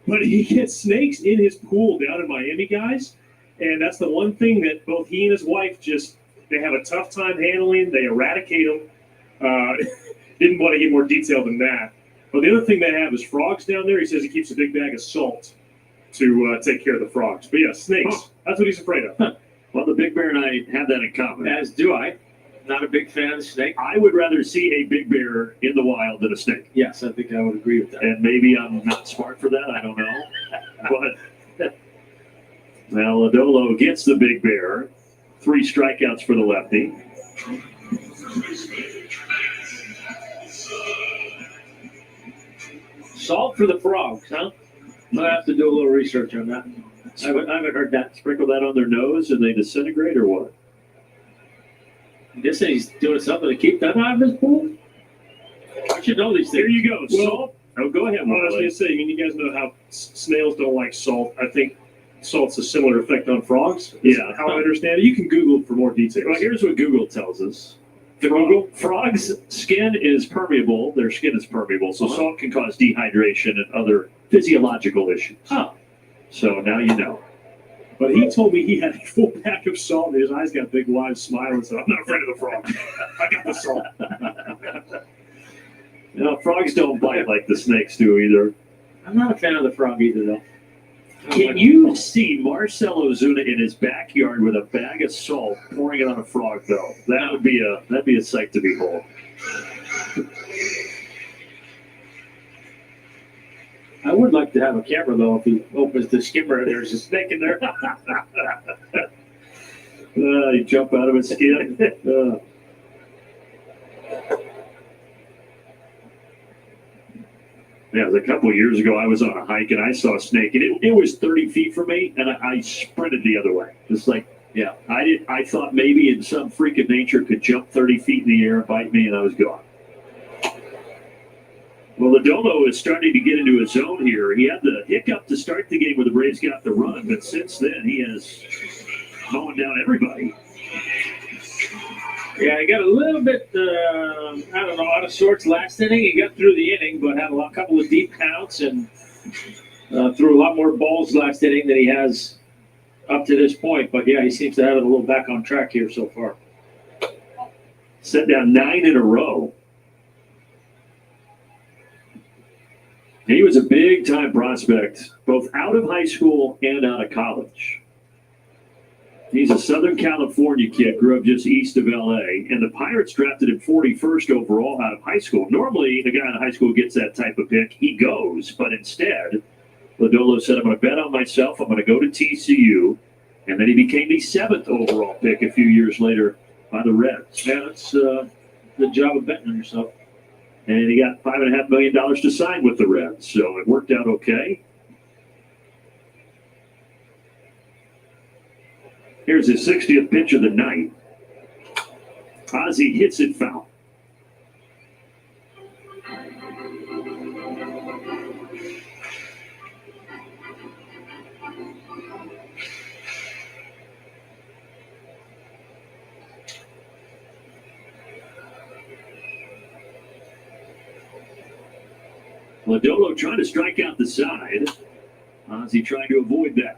But he gets snakes in his pool down in Miami, guys. And that's the one thing that both he and his wife they have a tough time handling. They eradicate them. Didn't want to get more detail than that. But the other thing they have is frogs down there. He says he keeps a big bag of salt to take care of the frogs. But yeah, snakes. Huh. That's what he's afraid of. Huh. Well, the big bear and I have that in common. As do I. Not a big fan of snake. I would rather see a big bear in the wild than a snake. Yes, I think I would agree with that. And maybe I'm not smart for that. I don't know. But now Lodolo gets the big bear. 3 strikeouts for the lefty. Salt for the frogs, huh? I'll have to do a little research on that. I haven't heard that. Sprinkle that on their nose and they disintegrate or what? I'm guessing he's doing something to keep them out of his pool? I should know these things. There you go. Well, Salt. Go ahead, I was going to say, you guys know how snails don't like salt. I think salt's a similar effect on frogs. Yeah. How I understand it. You can Google for more details. Well, here's what Google tells us. Frogs' skin is permeable. Their skin is permeable, so salt can cause dehydration and other physiological issues. Huh. So now you know. But he told me he had a full pack of salt, and his eyes got a big wide smile, and said, I'm not afraid of the frog. I got the salt. Frogs don't bite like the snakes do either. I'm not a fan of the frog either, though. Can you see Marcell Ozuna in his backyard with a bag of salt pouring it on a frog, though? That'd be a sight to behold. I would like to have a camera, though, if he opens the skimmer and there's a snake in there. You jump out of its skin. Yeah, it was a couple of years ago. I was on a hike and I saw a snake, and it was 30 feet from me, and I sprinted the other way. Just like, yeah, I thought maybe in some freak of nature could jump 30 feet in the air and bite me, and I was gone. Well, Lodolo is starting to get into his zone here. He had the hiccup to start the game where the Braves got the run, but since then he is mowing down everybody. Yeah, he got a little bit, out of sorts last inning. He got through the inning, but had a couple of deep counts and threw a lot more balls last inning than he has up to this point. But, yeah, he seems to have it a little back on track here so far. Set down 9 in a row. He was a big-time prospect, both out of high school and out of college. He's a Southern California kid, grew up just east of L.A., and the Pirates drafted him 41st overall out of high school. Normally, a guy in high school gets that type of pick. He goes, but instead, Lodolo said, I'm going to bet on myself. I'm going to go to TCU. And then he became the 7th overall pick a few years later by the Reds. Yeah, that's a good job of betting on yourself. And he got $5.5 million to sign with the Reds, so it worked out okay. Here's his 60th pitch of the night. Ozzie hits it foul. Lodolo trying to strike out the side. Ozzie trying to avoid that.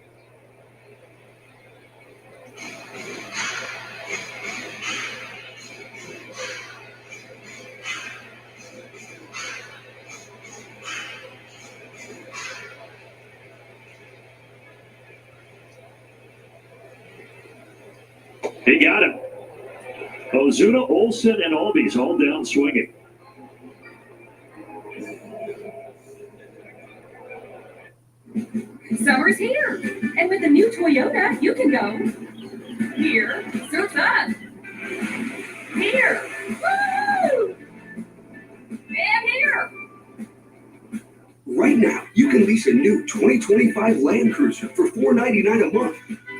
He got him. Ozuna, Olsen, and Albies all down swinging. Summer's here, and with the new Toyota, you can go here, surf up, here, woo, and here. Right now, you can lease a new 2025 Land Cruiser for $499 a month,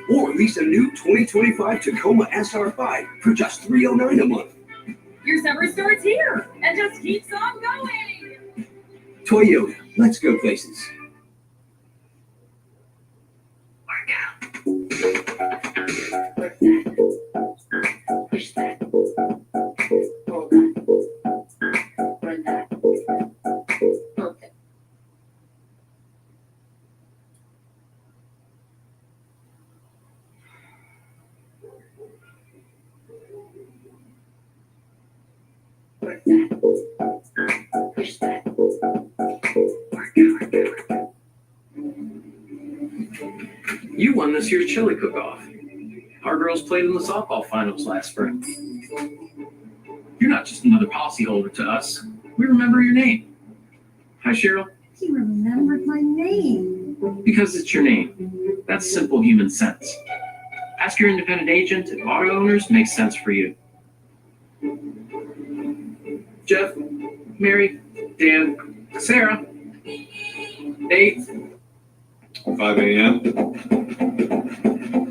or lease a new 2025 Tacoma SR5 for just $309 a month. Your summer starts here, and just keeps on going. Toyota, let's go places. Push that. Work that. Push that. You won this year's chili cook-off. Our girls played in the softball finals last spring. You're not just another policyholder to us. We remember your name. Hi, Cheryl. He remembered my name. Because it's your name. That's simple human sense. Ask your independent agent if auto owners make sense for you. Jeff, Mary, Dan, Sarah. 8. 5 a.m.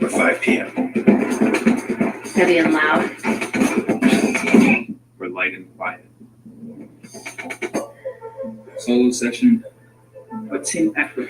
or 5 p.m. Heavy and loud. or light and quiet. Solo session or team effort.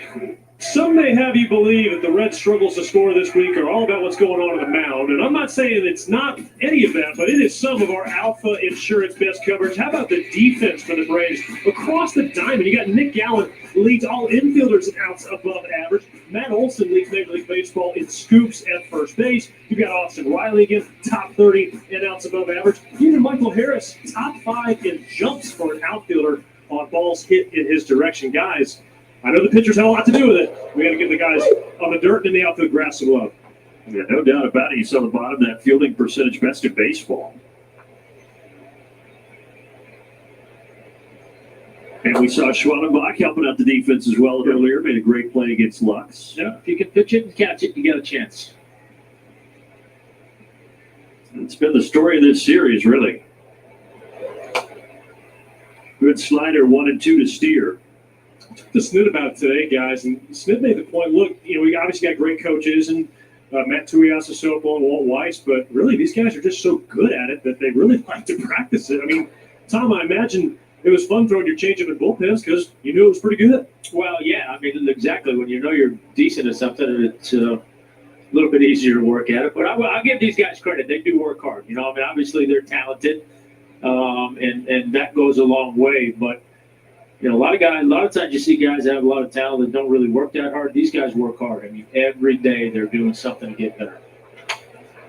Some may have you believe that the Reds' struggles to score this week are all about what's going on the mound, and I'm not saying it's not any of that, but it is some of our Alpha Insurance best coverage. How about the defense for the Braves? Across the diamond, you got Nick Gallen leads all infielders in outs above average. Matt Olson leads Major League Baseball in scoops at first base. You've got Austin Riley again, top 30 in outs above average. Even Michael Harris, top 5 in jumps for an outfielder on balls hit in his direction. Guys, I know the pitchers have a lot to do with it. We got to get the guys on the dirt and in the outfield grass some love. Yeah, no doubt about it. You saw the bottom, that fielding percentage best in baseball. And we saw Schwannenbach helping out the defense as well earlier. Made a great play against Lux. Yeah, if you can pitch it and catch it, you got a chance. It's been the story of this series, really. Good slider, 1 and 2 to Steer. To Snit about it today, guys, and Snit made the point, look, we obviously got great coaches and Matt Tuiasosopo and Walt Weiss, but really these guys are just so good at it that they really like to practice it. I mean, Tom, I imagine it was fun throwing your changeup in bullpens because you knew it was pretty good. Well, yeah, I mean, exactly. When you know you're decent at something, it's a little bit easier to work at it. But I'll give these guys credit. They do work hard. I mean, obviously they're talented, and that goes a long way. But a lot of times you see guys that have a lot of talent that don't really work that hard. These guys work hard. I mean, every day they're doing something to get better.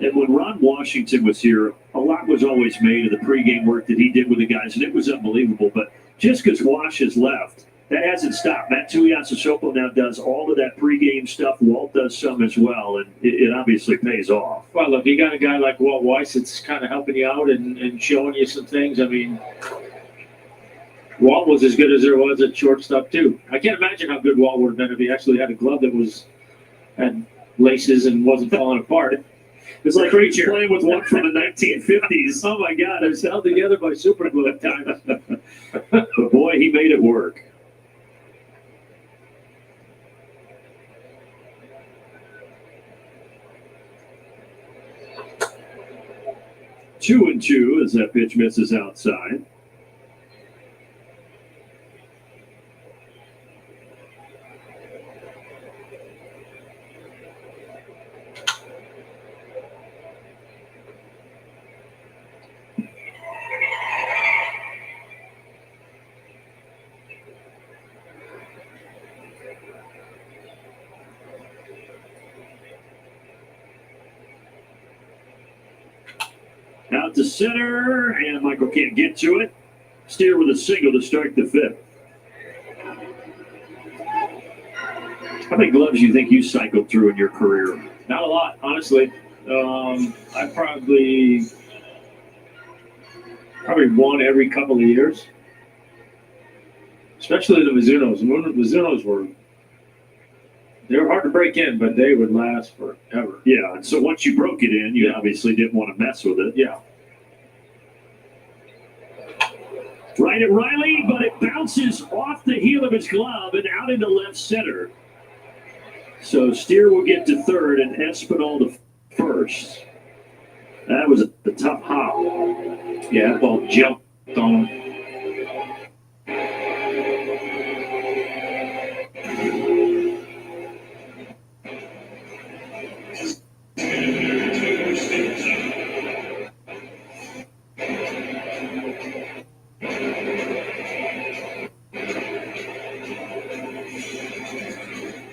And when Ron Washington was here, a lot was always made of the pregame work that he did with the guys, and it was unbelievable. But just because Wash has left, that hasn't stopped. Matt Tuiasosopo now does all of that pregame stuff. Walt does some as well, and it obviously pays off. Well, look, you got a guy like Walt Weiss that's kind of helping you out and showing you some things. I mean, Walt was as good as there was at shortstop, too. I can't imagine how good Walt would have been if he actually had a glove that had laces and wasn't falling apart. It's like creature playing with one from the 1950s. Oh, my God. It was held together by super glue at times. But, boy, he made it work. Two and two as that pitch misses outside. Out to center, and Michael can't get to it. Steer with a single to start the 5th. How many gloves do you think you cycled through in your career? Not a lot, honestly. I probably won every couple of years, especially the Mizunos. And when the Mizunos they were hard to break in, but they would last forever. Yeah, and so once you broke it in, you obviously didn't want to mess with it. Yeah. Right at Riley, but it bounces off the heel of his glove and out into left center. So Steer will get to 3rd and Espinal to 1st. That was a tough hop. Yeah, that ball jumped on him.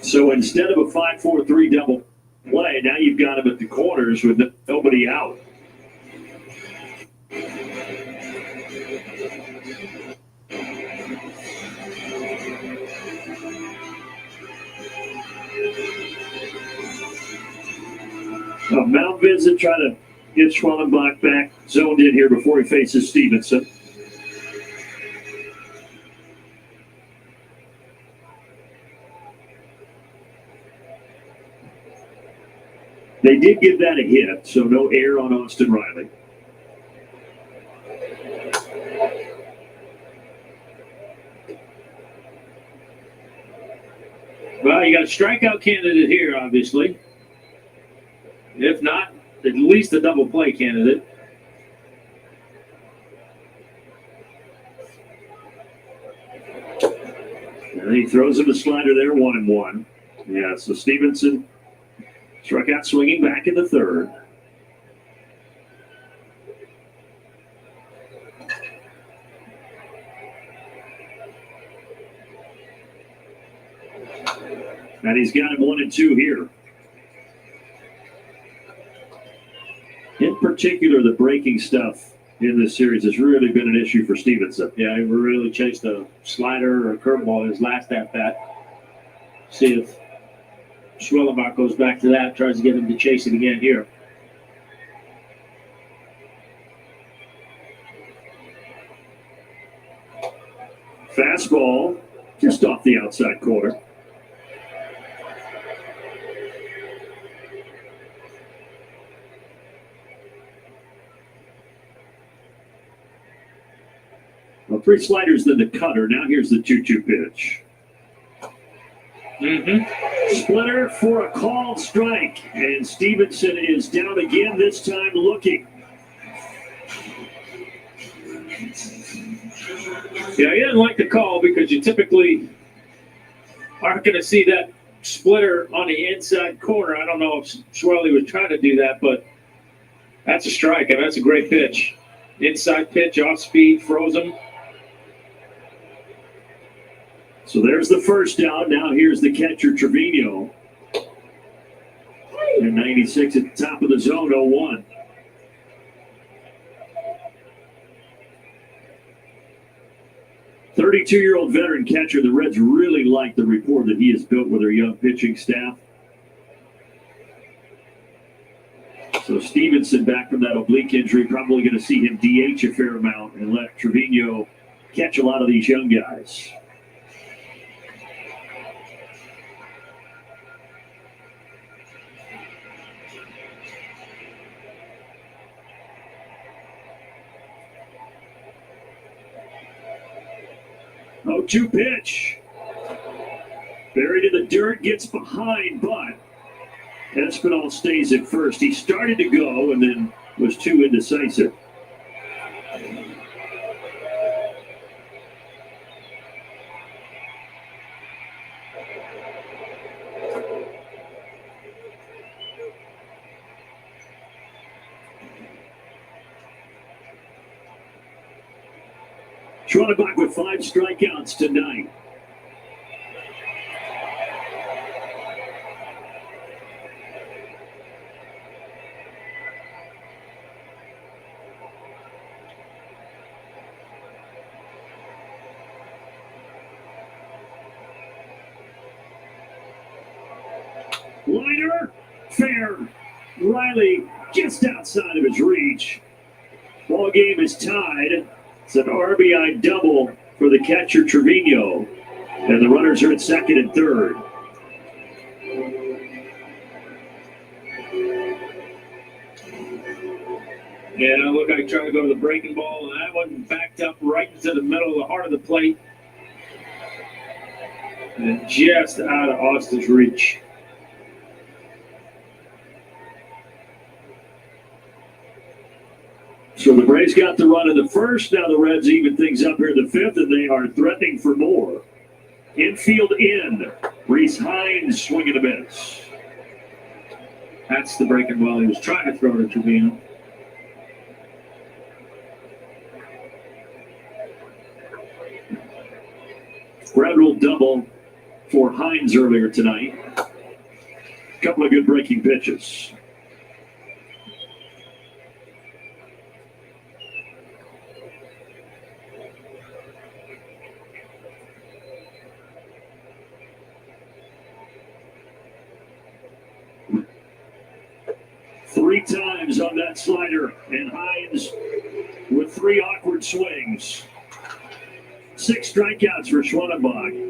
So instead of a 5-4-3 double play, now you've got him at the corners with nobody out. A mound visit, trying to get Schwellenbach back zoned in here before he faces Stevenson. They did give that a hit, so no error on Austin Riley. Well, you got a strikeout candidate here, obviously. If not, at least a double play candidate. And he throws him a slider there, 1-1. Yeah, so Stevenson struck out swinging back in the third. And he's got him 1-2 here. In particular, the breaking stuff in this series has really been an issue for Stevenson. Yeah, he really chased a slider or a curveball his last at bat. See if Schwellenbach goes back to that, tries to get him to chase it again here. Fastball just off the outside corner. Well, 3 sliders, then the cutter. Now here's the 2-2 pitch. Splitter for a called strike. And Stevenson is down again, this time looking. Yeah, he didn't like the call because you typically aren't going to see that splitter on the inside corner. I don't know if Schwelly was trying to do that, but that's a strike, and that's a great pitch. Inside pitch, off speed, froze him. So there's the first out. Now here's the catcher, Trevino. And 96 at the top of the zone, 0-1. "32-year-old veteran catcher, the Reds really like the rapport that he has built with their young pitching staff. So Stevenson, back from that oblique injury, probably going to see him DH a fair amount and let Trevino catch a lot of these young guys. Oh, 2 pitch. Buried in the dirt, gets behind, but Espinal stays at first. He started to go and then was too indecisive. Schwellenbach with 5 strikeouts tonight. Liner, fair. Riley just outside of his reach. Ball game is tied. It's an RBI double for the catcher, Trevino. And the runners are at second and third. Yeah, look like trying to go to the breaking ball, and that one backed up right into the middle of the heart of the plate. And just out of Austin's reach. So the Braves got the run in the first. Now the Reds even things up here in the fifth, and they are threatening for more. Infield in. Reese Hines swinging a miss. That's the breaking ball he was trying to throw to Trevino. Ground rule double for Hines earlier tonight. A couple of good breaking pitches. on that slider, and Hines with 3 awkward swings. 6 strikeouts for Schwanenbach.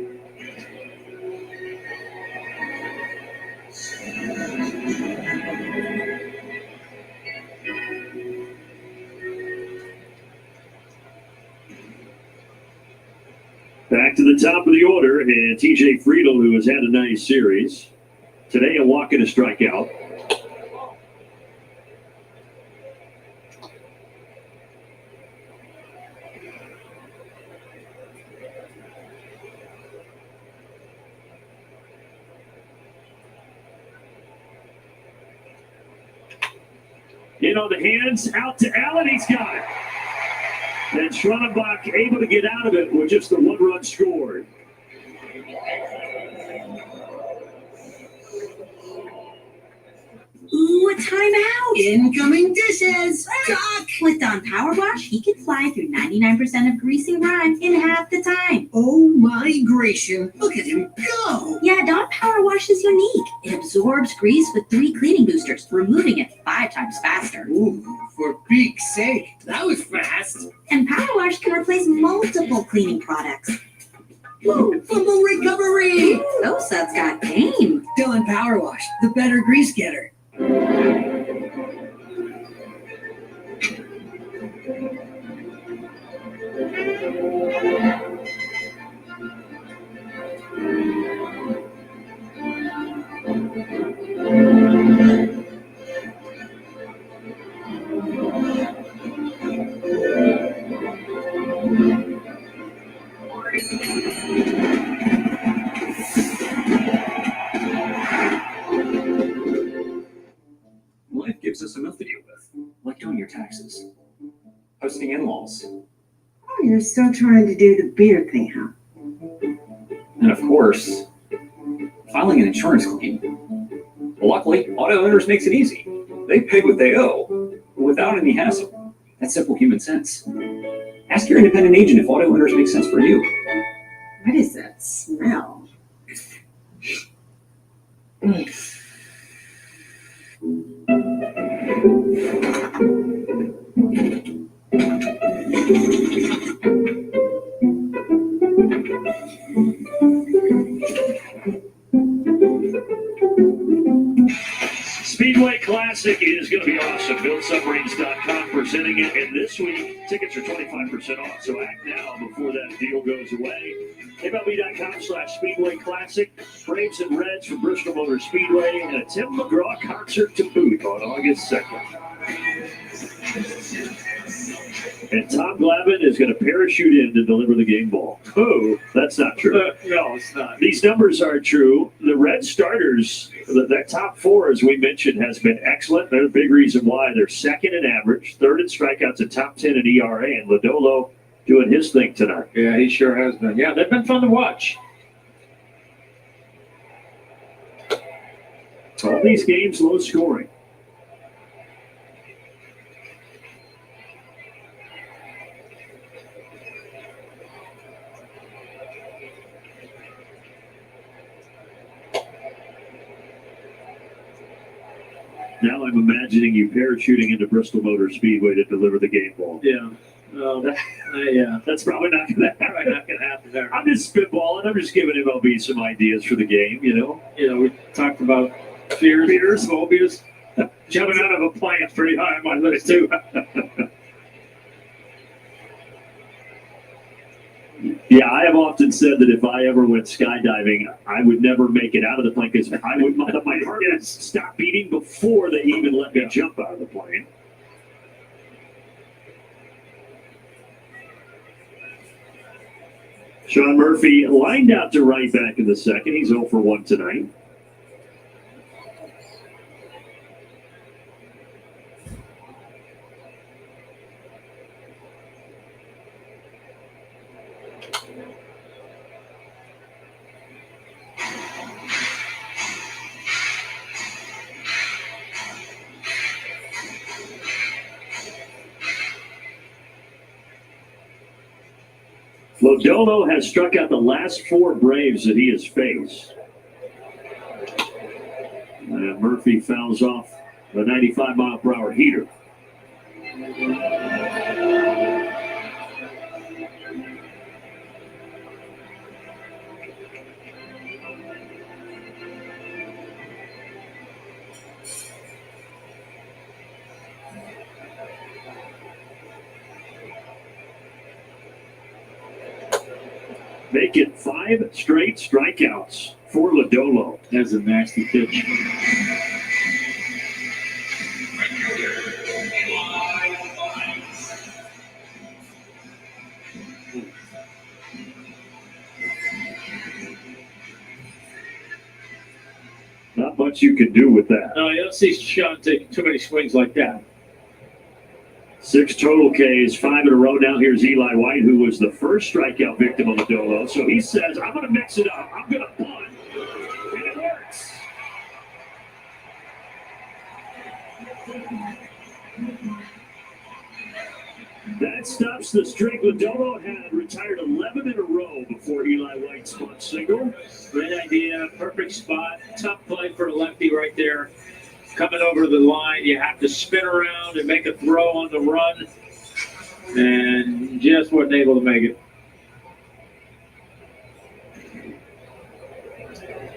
Back to the top of the order, and TJ Friedel, who has had a nice series. Today, a walk and a strikeout. In on the hands, out to Allen, he's got it. And Schwanenbach able to get out of it with just the 1 run scored. Ooh, a timeout! Incoming dishes! Doc! With Dawn Power Wash, he can fly through 99% of greasy grime in half the time. Oh my Grecian, look at him go! Yeah, Dawn Power Wash is unique. It absorbs grease with 3 cleaning boosters, removing it 5 times faster. Ooh, for Pete's sake, that was fast! And Power Wash can replace multiple cleaning products. Woo, fumble recovery! Those subs got game. Dawn Power Wash, the better grease getter. Life gives us enough to deal with, like doing your taxes, hosting in-laws, Oh, you're still trying to do the beer thing, huh? and of course, filing an insurance claim. Luckily, auto owners makes it easy. They pay what they owe without any hassle. That's simple human sense. Ask your independent agent if auto owners make sense for you. What is that smell? Speedway Classic is going to be awesome. BuildSubmarines.com presenting it. And this week, tickets are 25% off. So act now before that deal goes away. MLB.com/Speedway Classic. Braves and Reds from Bristol Motor Speedway. And a Tim McGraw concert to boot on August 2nd. And Tom Glavine is going to parachute in to deliver the game ball. Oh, that's not true. No, it's not. These numbers are true. The Red starters, that top 4, as we mentioned, has been excellent. They're the big reason why. They're second in average, third in strikeouts, and top 10 in ERA. And Lodolo doing his thing tonight. Yeah, he sure has been. Yeah, they've been fun to watch. All these games low scoring. Now I'm imagining you parachuting into Bristol Motor Speedway to deliver the game ball. Yeah. Yeah. That's probably not going to happen. Probably not going to happen there. I'm just spitballing. I'm just giving MLB some ideas for the game, you know? We talked about fears, phobias. Jumping out of a plane is pretty high on my list, too. Yeah, I have often said that if I ever went skydiving, I would never make it out of the plane because my heart would stop beating before they even let me jump out of the plane. Sean Murphy lined out to right back in the second. He's 0 for 1 tonight. Lodolo has struck out the last 4 Braves that he has faced. Murphy fouls off A 95-mile-per-hour heater. Make it 5 straight strikeouts for Lodolo. That's a nasty pitch. Not much you can do with that. No, you don't see Sean take too many swings like that. 6 total Ks, 5 in a row. Now here's Eli White, who was the first strikeout victim of Lodolo. So he says, I'm going to mix it up. I'm going to bunt. And it works. That stops the streak. Lodolo had retired 11 in a row before Eli White spun single. Great idea. Perfect spot. Tough play for a lefty right there. Coming over the line, you have to spin around and make a throw on the run. And just wasn't able to make it.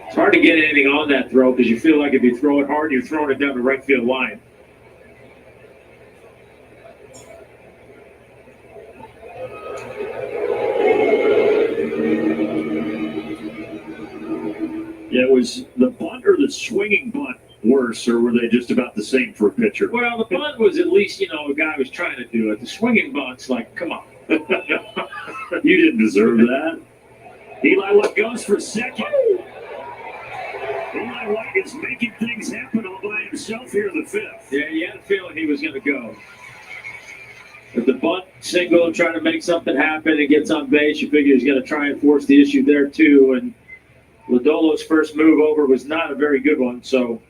It's hard to get anything on that throw because you feel like if you throw it hard, you're throwing it down the right field line. Yeah, was the bunt or the swinging bunt worse, or were they just about the same for a pitcher? Well, the bunt was at least, a guy was trying to do it. The swinging bunt's like, come on. You didn't deserve that. Eli White goes for second. Eli White is making things happen all by himself here in the 5th. Yeah, you had a feeling he was going to go. If the bunt single trying to make something happen and gets on base, you figure he's going to try and force the issue there too. And Lodolo's first move over was not a very good one, so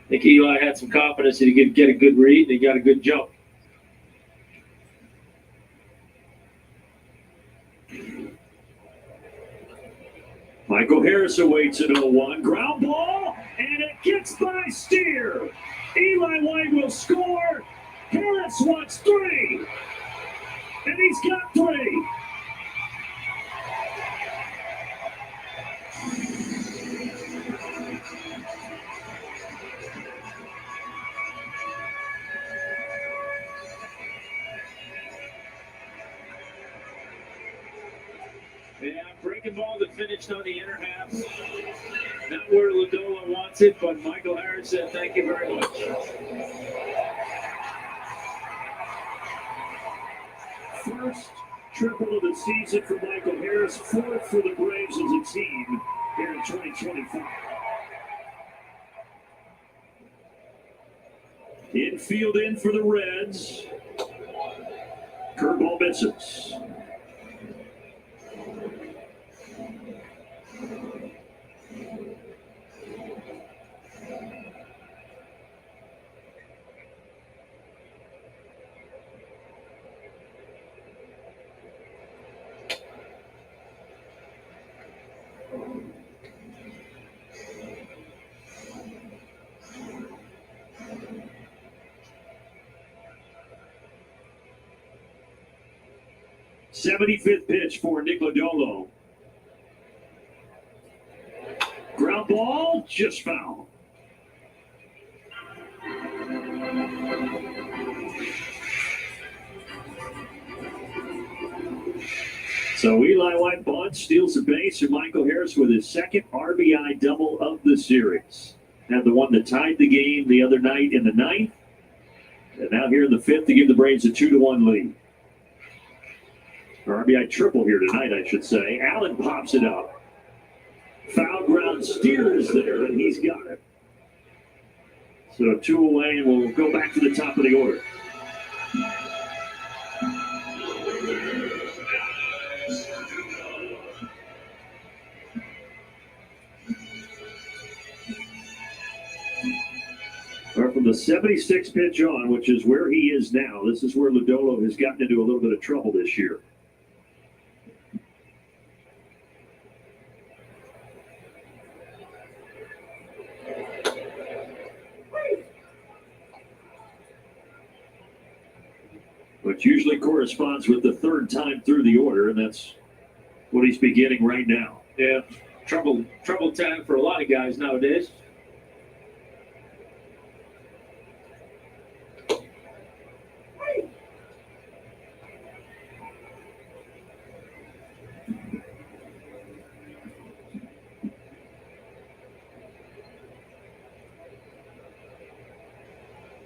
I think Eli had some confidence that he could get a good read and he got a good jump. Michael Harris awaits at 0-1. Ground ball, and it gets by Steer. Eli White will score. Harris wants 3, and he's got 3. Yeah, breaking ball that finished on the inner half. Not where Lodolo wants it, but Michael Harris said thank you very much. First triple of the season for Michael Harris, 4th for the Braves as a team here in 2025. Infield in for the Reds. Curveball misses. '75th pitch for Nick Lodolo. Ground ball, just foul. So Eli White bunts, steals a base, and Michael Harris with his second RBI double of the series. Had the one that tied the game the other night in the 9th. And now here in the 5th to give the Braves a 2-1 lead. Or RBI triple here tonight, I should say. Allen pops it up. Foul ground, Steer is there, and he's got it. So 2 away, and we'll go back to the top of the order. Or from the 76 pitch on, which is where he is now, this is where Lodolo has gotten into a little bit of trouble this year. which usually corresponds with the third time through the order, and that's what he's beginning right now. Yeah, trouble time for a lot of guys nowadays.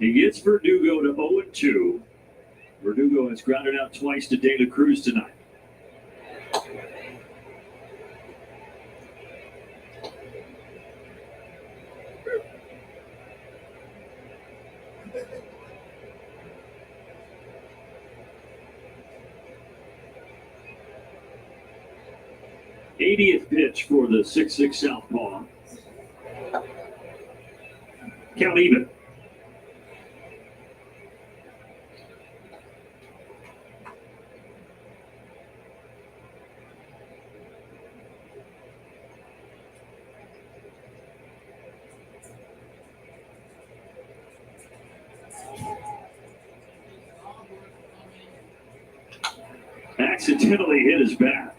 He gets Verdugo to 0-2. Verdugo has grounded out twice to De La Cruz tonight. '80th pitch for the 6'6" southpaw. Count even. Accidentally hit his bat.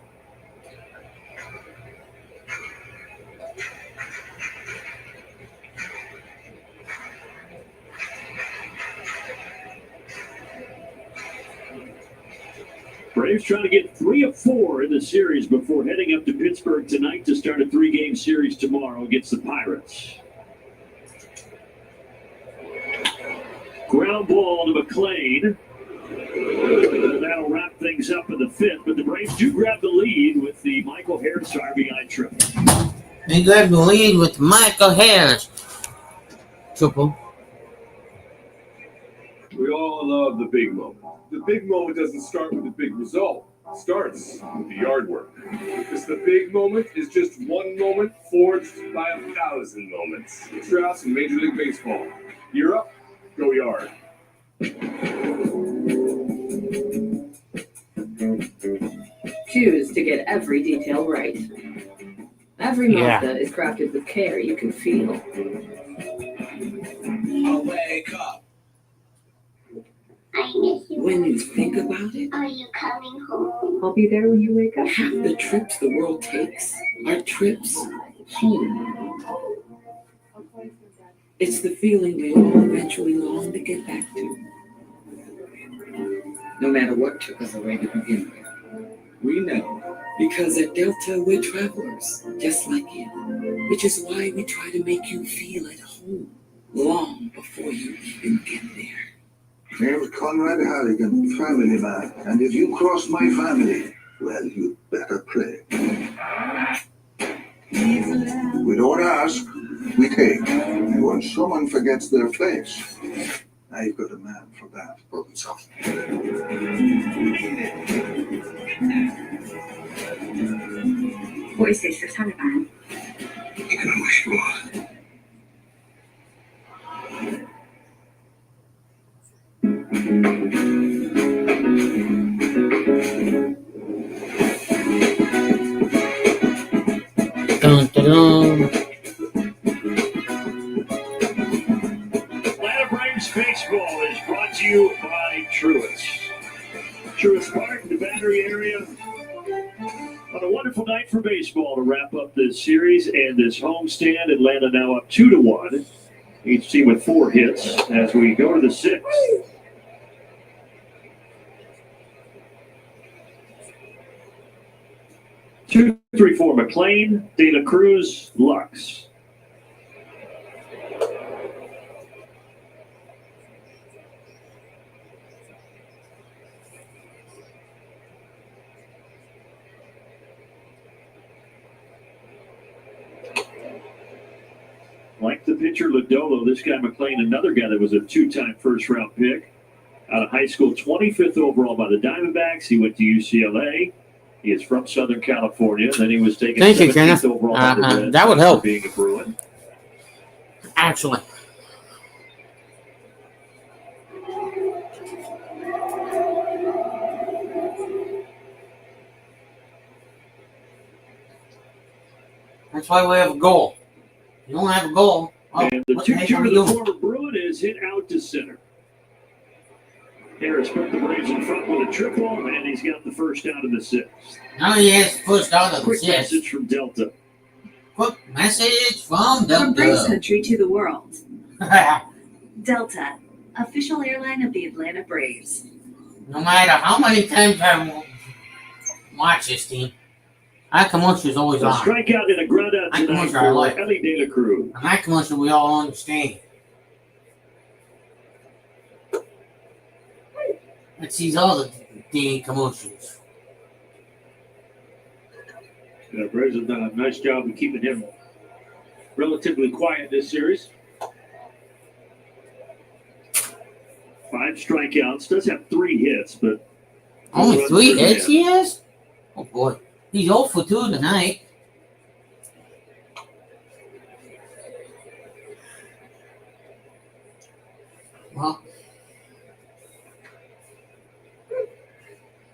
Braves trying to get 3 of 4 in the series before heading up to Pittsburgh tonight to start a 3-game series tomorrow against the Pirates. Ground ball to McLean. That'll wrap things up in the 5th, but the Braves do grab the lead with the Michael Harris RBI triple. They grab the lead with Michael Harris triple. We all love the big moment. The big moment doesn't start with the big result. It starts with the yard work. Because the big moment is just one moment forged by 1,000 moments. Trout's in Major League Baseball. You're up, go yard. Choose to get every detail right. Every Mazda is crafted with care you can feel. I'll wake up. I miss you. When you think about it, Are you coming home? I'll be there when you wake up. half the trips the world takes are trips home. It's the feeling we all eventually long to get back to. No matter what took us away to begin with, we know. Because at Delta, we're travelers, just like you. Which is why we try to make you feel at home long before you even get there. Name's Conrad Halligan, family man. And if you cross my family, well, you'd better pray. We don't ask, we take. And when someone forgets their place, I've got a man for that. Problem solved. Voice is Taliban. You can wish you are. Dun, dun, dun. Atlanta Braves baseball is brought to you by Truist. Truist Park in the Battery area. On a wonderful night for baseball to wrap up this series and this homestand. Atlanta now up 2-1. Each team with 4 hits as we go to the 6th. 2-3-4 McLean, De La Cruz, Lux. Like the pitcher Lodolo, this guy McLean, another guy that was a 2-time first-round pick out of high school, 25th overall by the Diamondbacks. He went to UCLA. He is from Southern California. Then he was taken 17th overall by the Reds. That would help. Being a Bruin. Actually. That's why we have a goal. You don't have a goal. Oh, And the what the heck 2-2 are we to the doing? former Bruin is hit out to center. Harris put the Braves in front with a triple, and he's got the first out of the sixth. Now he has first out of the Quick sixth. message from Delta. Quick message from From Braves Delta. country to the world. Delta, official airline of the Atlanta Braves. No matter how many times I watch this team, that commercial's always A on. strikeout and a ground out That tonight commercial I for like. Ellie De La Cruz. And that commercial we all understand. It's these other dang commercials. The Braves have done a nice job of keeping him relatively quiet this series. 5 strikeouts. Does have 3 hits, but Only 3 hits he has? Oh boy. He's 0 for 2 tonight. Well,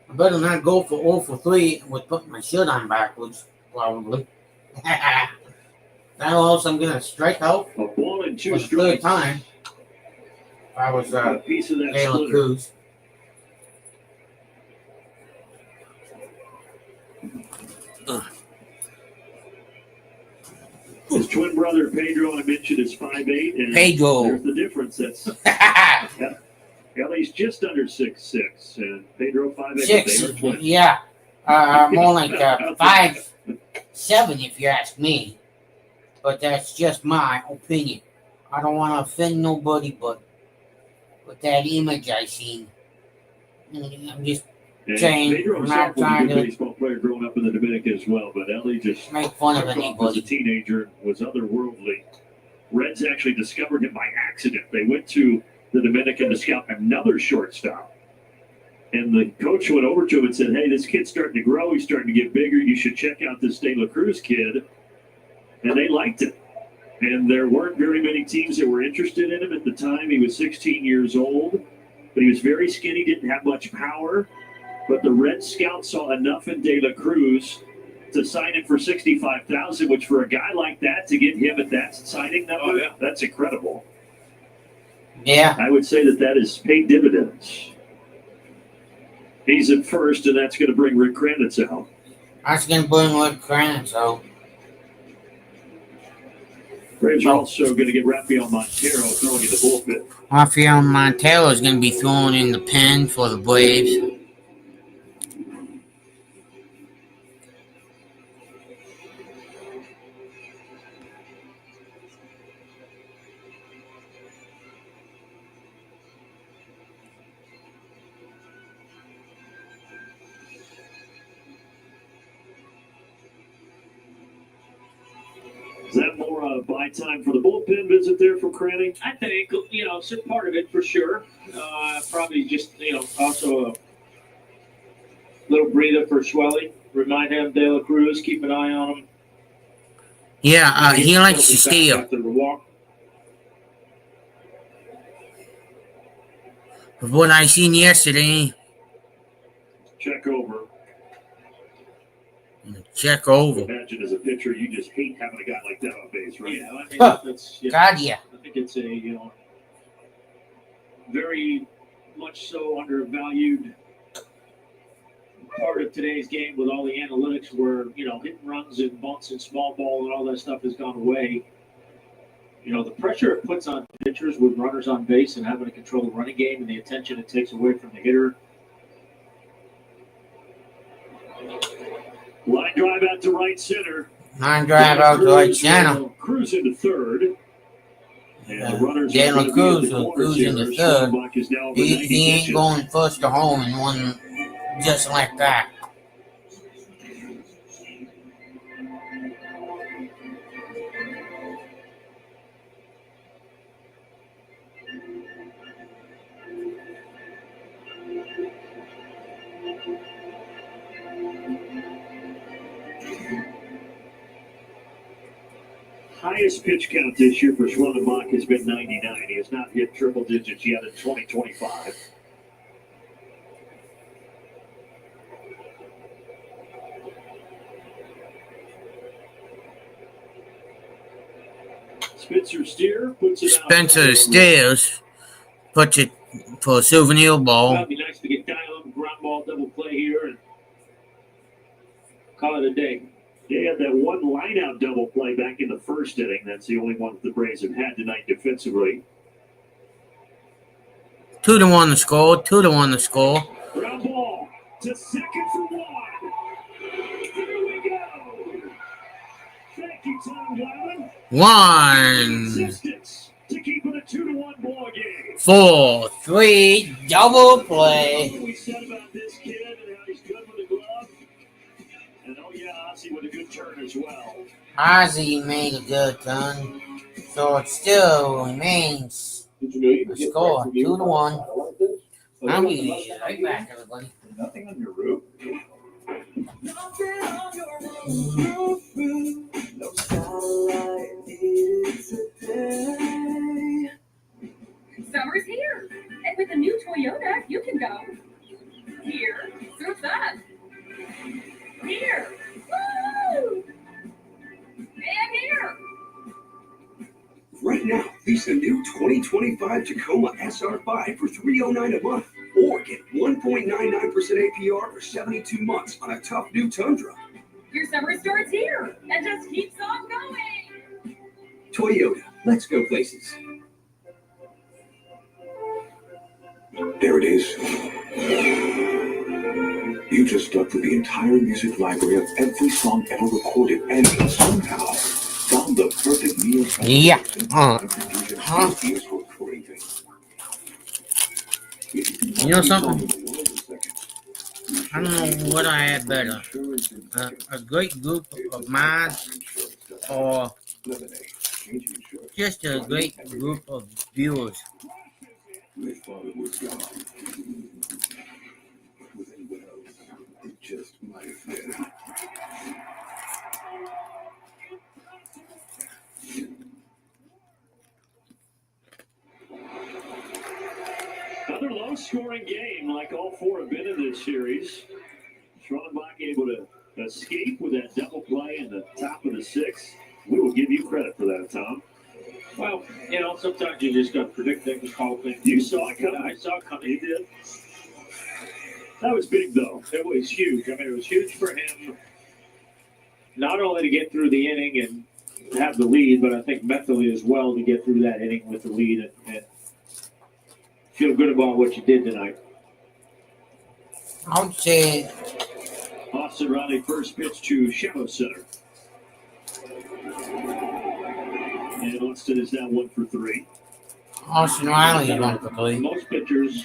I better not go for 0 for 3 with putting my shirt on backwards, probably. Now else I'm going to strike out a ball and 2 for the third strikes. time. If I was A piece of that De La splitter. Cruz. His twin brother Pedro, I mentioned, is 5'8", and Pedro. there's the difference. That's Ellie's just under 6'6", and Pedro 5'8". Six, They are twins. yeah. More like 5'7", if you ask me. But that's just my opinion. I don't want to offend nobody, but with that image I seen, I'm just And saying, Pedro I'm himself not was a trying good to baseball player growing up in the Dominican as well, but Ellie just make fun of took off as a anybody. teenager, was otherworldly. Reds actually discovered him by accident. They went to the Dominican to scout another shortstop. And the coach went over to him and said, hey, this kid's starting to grow. He's starting to get bigger. You should check out this De La Cruz kid. And they liked him. And there weren't very many teams that were interested in him at the time. He was 16 years old, but he was very skinny, didn't have much power. But the Red Scouts saw enough in De La Cruz to sign him for $65,000, which for a guy like that to get him at that signing number, that's incredible. Yeah. I would say that has paid dividends. He's at first, and that's going to bring Rick Kranitz out. That's going to bring Rick Kranitz out. Braves are also going to get Rafael Montero throwing in the bullpen. Rafael Montero is going to be thrown in the pen for the Braves. Is that more buy time for the bullpen visit there from Cranny? I think, some part of it for sure. Probably just, also a little breather for Swelly. Remind him of De La Cruz, keep an eye on him. Yeah, he likes to steal. After the walk. Of what I seen yesterday, Check over. check over. Imagine as a pitcher, you just hate having a guy like that on base, right? Yeah, I mean, that's God, yeah. I think it's a very much so undervalued part of today's game with all the analytics where hit and runs and bunts and small ball and all that stuff has gone away. The pressure it puts on pitchers with runners on base and having to control the running game and the attention it takes away from the hitter. Line drive out to right center. Line drive out to right center. Cruz into third. And the runners De La are going to be Cruz at the will corners cruise into here. third. Schwarzenbach is now over He 90 ain't pitches. going first to home in one just like that. Highest pitch count this year for Schwarzenbach has been 99. He has not hit triple digits yet in 2025. Spencer Steer puts it out. Spencer Steers puts it for a souvenir ball. That'd be nice to get dial-up, ground ball, double play here, and call it a day. They had that one line-out double play back in the first inning. That's the only one that the Braves have had tonight defensively. 2-1 the score. 2-1 the score. Ground ball to second for one. Here we go. Thank you, Tom Glavine. 1, Assistance to keep it a 2-1 ball game. 4-3 double play. We said about this kid and how he's good with the glove. And oh yeah, Ozzie with a good turn as well. Ozzie made a good turn, so it still remains a score 2-1. I'll be right back, everybody. Nothing on your roof. Summer's here, and with a new Toyota, you can go here. Surf that. Here. Woo! And here. Right now, lease a new 2025 Tacoma SR5 for $309 a month, or get 1.99% APR for 72 months on a tough new Tundra. Your summer starts here and just keeps on going. Toyota, let's go places. There it is. You just stuck to the entire music library of every song ever recorded and somehow found the perfect meal. Yeah. You know something? I don't know what I had better. A great group of minds or just a great group of viewers. They thought it was gone. With anyone else, it just might have been. Another low-scoring game, like all four have been in this series. Schwanenbach able to escape with that double play in the top of the sixth. We will give you credit for that, Tom. Well, sometimes you just got to predict things, call things. You saw it coming. I saw it coming. You did. That was big, though. It was huge. I mean, it was huge for him, not only to get through the inning and have the lead, but I think mentally as well to get through that inning with the lead and feel good about what you did tonight. I would say Austin Riley first pitch to shallow center. And Austin is now 1 for 3. Austin Riley is 1 for 3. Most pitchers,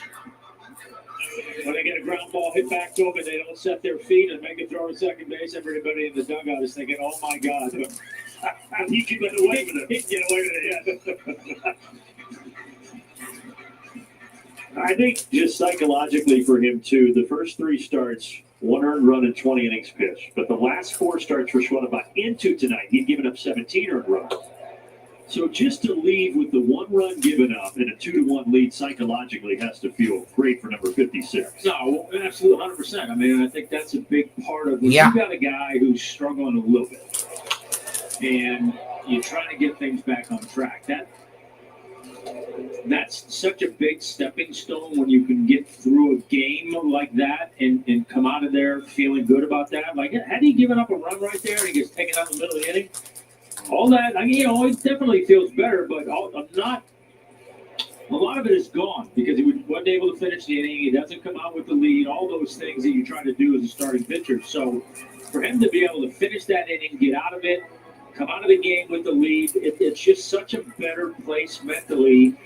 when they get a ground ball hit back to them and they don't set their feet and make a throw to second base, everybody in the dugout is thinking, oh my God. He can get away with it. He can get away with it, I think just psychologically for him, too, the first 3 starts, 1 earned run and 20 innings pitched. But the last 4 starts for Schwanenbach into tonight, he'd given up 17 earned runs. So just to leave with the 1 run given up and a 2-1 lead psychologically has to feel great for number 56. No, absolutely, 100%. I mean, I think that's a big part of it. Yeah. You got a guy who's struggling a little bit, and you're trying to get things back on track. That's such a big stepping stone when you can get through a game like that and come out of there feeling good about that. Like, had he given up a run right there and he gets taken out in the middle of the inning? All that, it definitely feels better, but a lot of it is gone because he wasn't able to finish the inning. He doesn't come out with the lead, all those things that you try to do as a starting pitcher. So for him to be able to finish that inning, get out of it, come out of the game with the lead, it's just such a better place mentally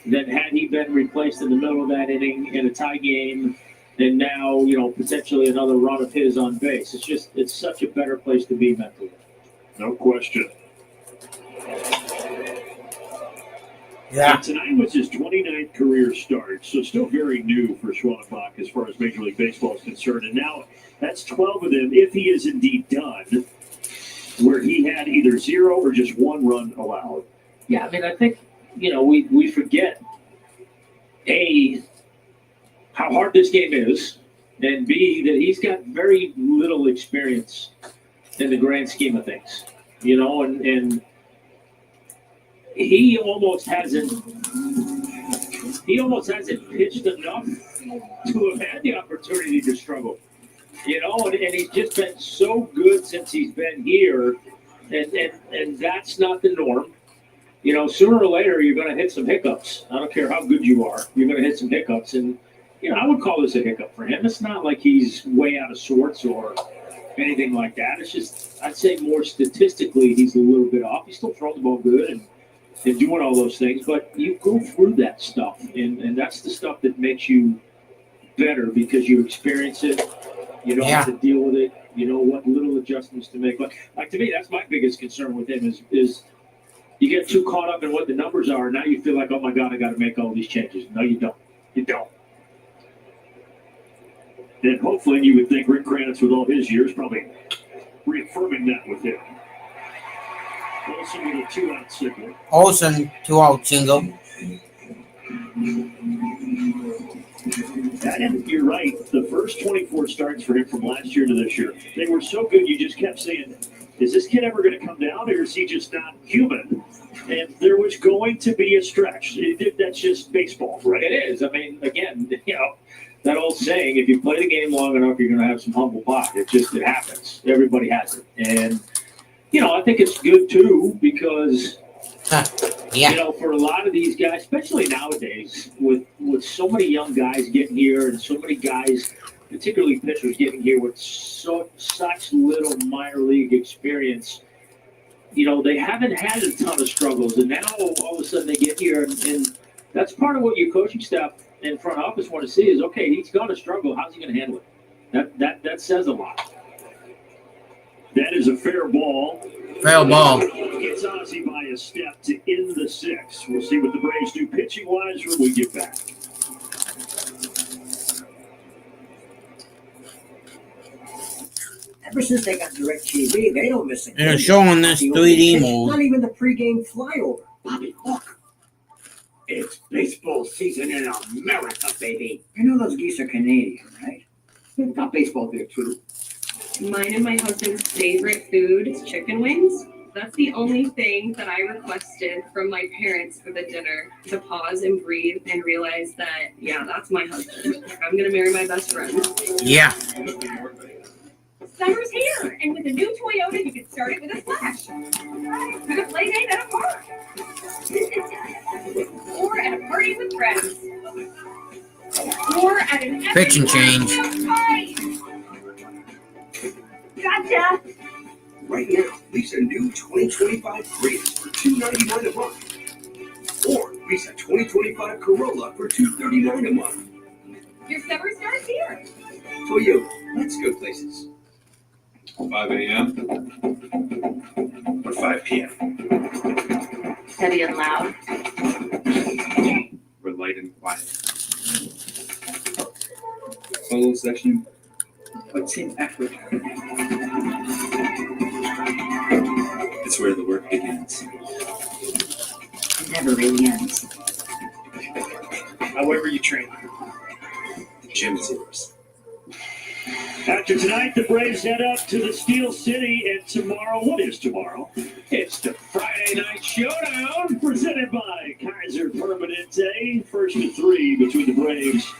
than had he been replaced in the middle of that inning in a tie game and now, potentially another run of his on base. It's such a better place to be mentally. No question. Yeah. And tonight was his 29th career start, so still very new for Schwanenbach as far as Major League Baseball is concerned. And now that's 12 of them, if he is indeed done, where he had either 0 or just 1 run allowed. Yeah, I mean, I think, we forget, A, how hard this game is, and B, that he's got very little experience in the grand scheme of things, and he almost hasn't he almost hasn't pitched enough to have had the opportunity to struggle. You know, and he's just been so good since he's been here, and that's not the norm. You know, sooner or later you're going to hit some hiccups. I don't care how good you are, you're going to hit some hiccups, and you know I would call this a hiccup for him. It's not like he's way out of sorts or anything like that. It's just I'd say more statistically he's a little bit off. He's still throwing the ball good and doing all those things, but you go through that stuff, and that's the stuff that makes you better because you experience it. You know how to deal with it. You know what little adjustments to make. But like to me, that's my biggest concern with him is you get too caught up in what the numbers are. Now you feel like, oh my God, I got to make all these changes. No, you don't. You don't. And hopefully, you would think Rick Kranitz, with all his years, probably reaffirming that with him. Olsen with a 2-out signal. Olsen, 2-out single. And you're right. The first 24 starts for him from last year to this year, they were so good. You just kept saying, "Is this kid ever going to come down, or is he just not human?" And there was going to be a stretch. That's just baseball, right? It is. I mean, again, you know, that old saying: if you play the game long enough, you're going to have some humble pie. It happens. Everybody has it, and you know, I think it's good too because. You know, for a lot of these guys, especially nowadays, with so many young guys getting here and so many guys, particularly pitchers, getting here with such little minor league experience, you know, they haven't had a ton of struggles. And now all of a sudden they get here, and that's part of what your coaching staff and front office want to see is, okay, he's going to struggle. How's he going to handle it? That says a lot. That is a fair ball. Fair ball. Gets Ozzie by a step to end the 6th. We'll see what the Braves do pitching-wise when we get back. Ever since they got DirecTV, they don't miss a game. They're showing this 3D mode. Not even the pregame flyover. Bobby, look. It's baseball season in America, baby. You know those geese are Canadian, right? They've got baseball there, too. Mine and my husband's favorite food is chicken wings. That's the only thing that I requested from my parents for the dinner, to pause and breathe and realize that, yeah, that's my husband. I'm going to marry my best friend. Yeah. Summer's here, and with a new Toyota, you can start it with a splash. At a play date at a park. Or at a party with friends. Or at an Pitch and change. Gotcha! Right now, lease a new 2025 Prius for $299 a month. Or lease a 2025 Corolla for $239 a month. Your summer starts here. Toyota, let's go places. 5 a.m. or 5 p.m. Heavy and loud. We're light and quiet. Solo section. What's in effort? It's where the work begins. It never really ends. However you train, the gym is yours. After tonight, the Braves head up to the Steel City, and tomorrow, what is tomorrow? It's the Friday Night Showdown, presented by Kaiser Permanente. 1st to 3 between the Braves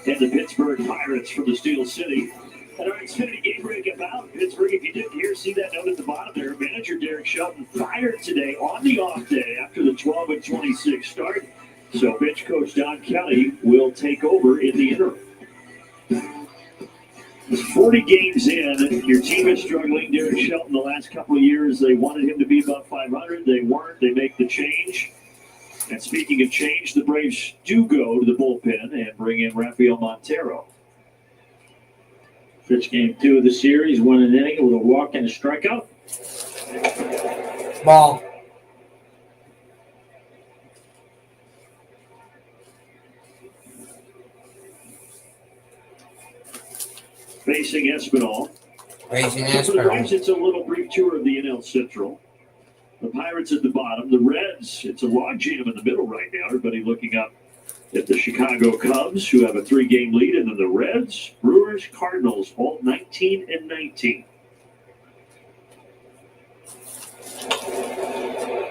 and the Pittsburgh Pirates from the Steel City. And our Xfinity game break about Pittsburgh. If you didn't hear, see that note at the bottom there. Manager Derek Shelton fired today on the off day after the 12-26 start. So bench coach Don Kelly will take over in the interim. 40 games in, your team is struggling. Derek Shelton, the last couple of years, they wanted him to be above 500. They weren't. They make the change. And speaking of change, the Braves do go to the bullpen and bring in Rafael Montero. Pitch game 2 of the series, 1 inning with a walk and a strikeout. Ball. Facing Espinal. Facing For the Braves, Espinal. it's a little brief tour of the NL Central. The Pirates at the bottom. The Reds, it's a logjam in the middle right now. Everybody looking up at the Chicago Cubs, who have a 3-game lead, and then the Reds, Brewers, Cardinals, all 19-19.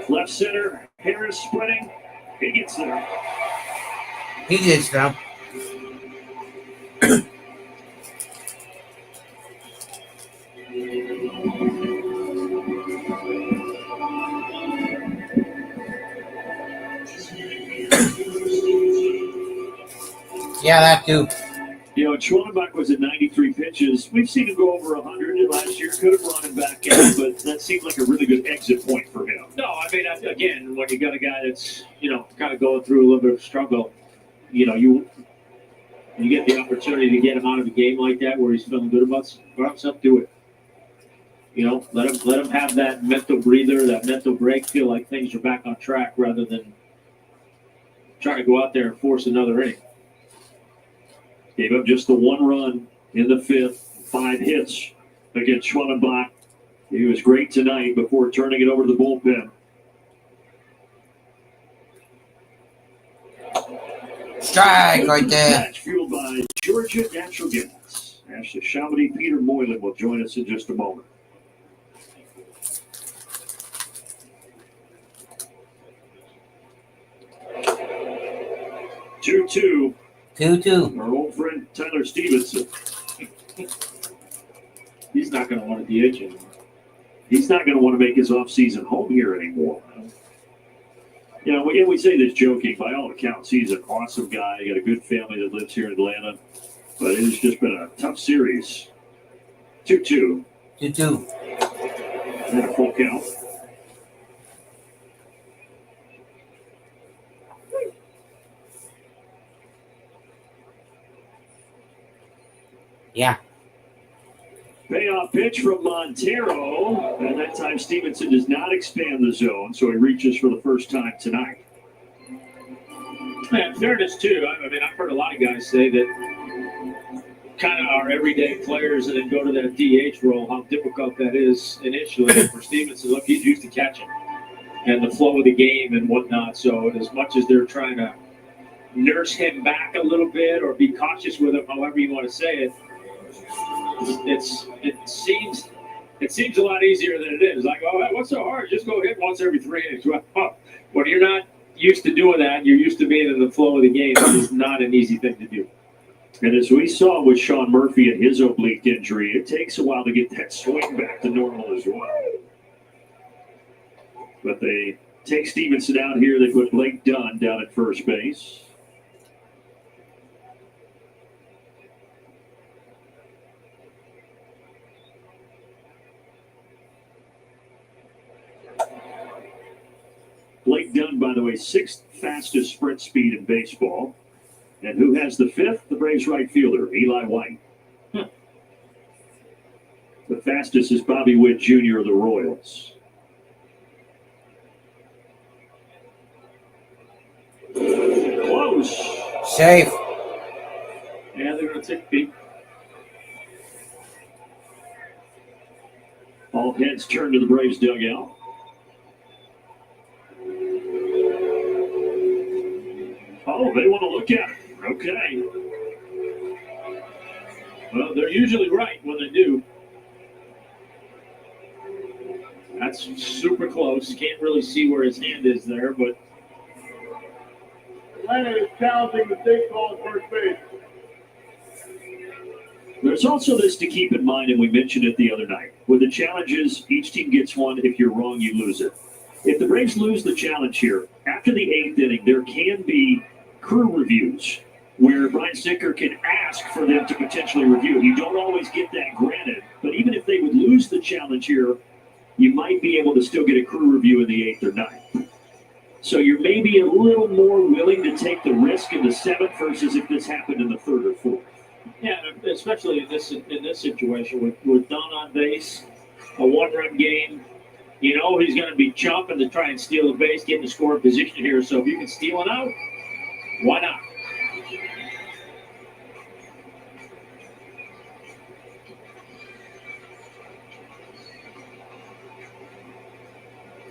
Left center, Harris sprinting. He gets there. He did so. Yeah, that too. You know, Schwanenbach was at 93 pitches. We've seen him go over 100 last year. Could have brought him back in, but that seemed like a really good exit point for him. No, I mean, again, when you got a guy that's, kind of going through a little bit of struggle, you get the opportunity to get him out of a game like that where he's feeling good about himself, do it. Let him have that mental breather, that mental break, feel like things are back on track rather than trying to go out there and force another inning. Gave up just the one run in the fifth, 5 hits against Schwanenbach. He was great tonight before turning it over to the bullpen. Strike right there. That's fueled by Georgia Natural Gas. Ashley Chamonix, Peter Moylan will join us in just a moment. Two-two. 2-2. Our old friend Tyler Stevenson. He's not going to want to DH anymore. He's not going to want to make his offseason home here anymore. We say this joking. By all accounts, he's an awesome guy. He got a good family that lives here in Atlanta. But it has just been a tough series. 2-2. 2-2. And a full count. Yeah. Payoff pitch from Montero. And that time Stevenson does not expand the zone, so he reaches for the first time tonight. Yeah, in fairness, too, I mean, I've heard a lot of guys say that kind of are everyday players and then go to that DH role, how difficult that is initially. For Stevenson, look, he's used to catching and the flow of the game and whatnot. So as much as they're trying to nurse him back a little bit or be cautious with him, however you want to say it, it seems a lot easier than it is. Like, oh, what's so hard? Just go hit once every 3 innings. Well, when you're not used to doing that, you're used to being in the flow of the game. It's not an easy thing to do. And as we saw with Sean Murphy and his oblique injury, it takes a while to get that swing back to normal as well. But they take Stevenson out here. They put Blake Dunn down at first base. Blake Dunn, by the way, 6th fastest sprint speed in baseball. And who has the 5th? The Braves right fielder, Eli White. The fastest is Bobby Witt Jr. of the Royals. Close. Safe. Yeah, they're going to take a peek. All heads turn to the Braves dugout. Oh, they want to look at it. Okay. Well, they're usually right when they do. That's super close. Can't really see where his hand is there, but Atlanta is challenging the safe call at first base. There's also this to keep in mind, and we mentioned it the other night. With the challenges, each team gets one. If you're wrong, you lose it. If the Braves lose the challenge here, after the 8th inning, there can be crew reviews where Brian Sicker can ask for them to potentially review. You don't always get that granted, but even if they would lose the challenge here, you might be able to still get a crew review in the 8th or 9th. So you're maybe a little more willing to take the risk in the 7th versus if this happened in the 3rd or 4th. yeah, especially in this situation with Don on base, a 1-run game. He's going to be chomping to try and steal the base, get in the scoring position here. So if you can steal it out, why not?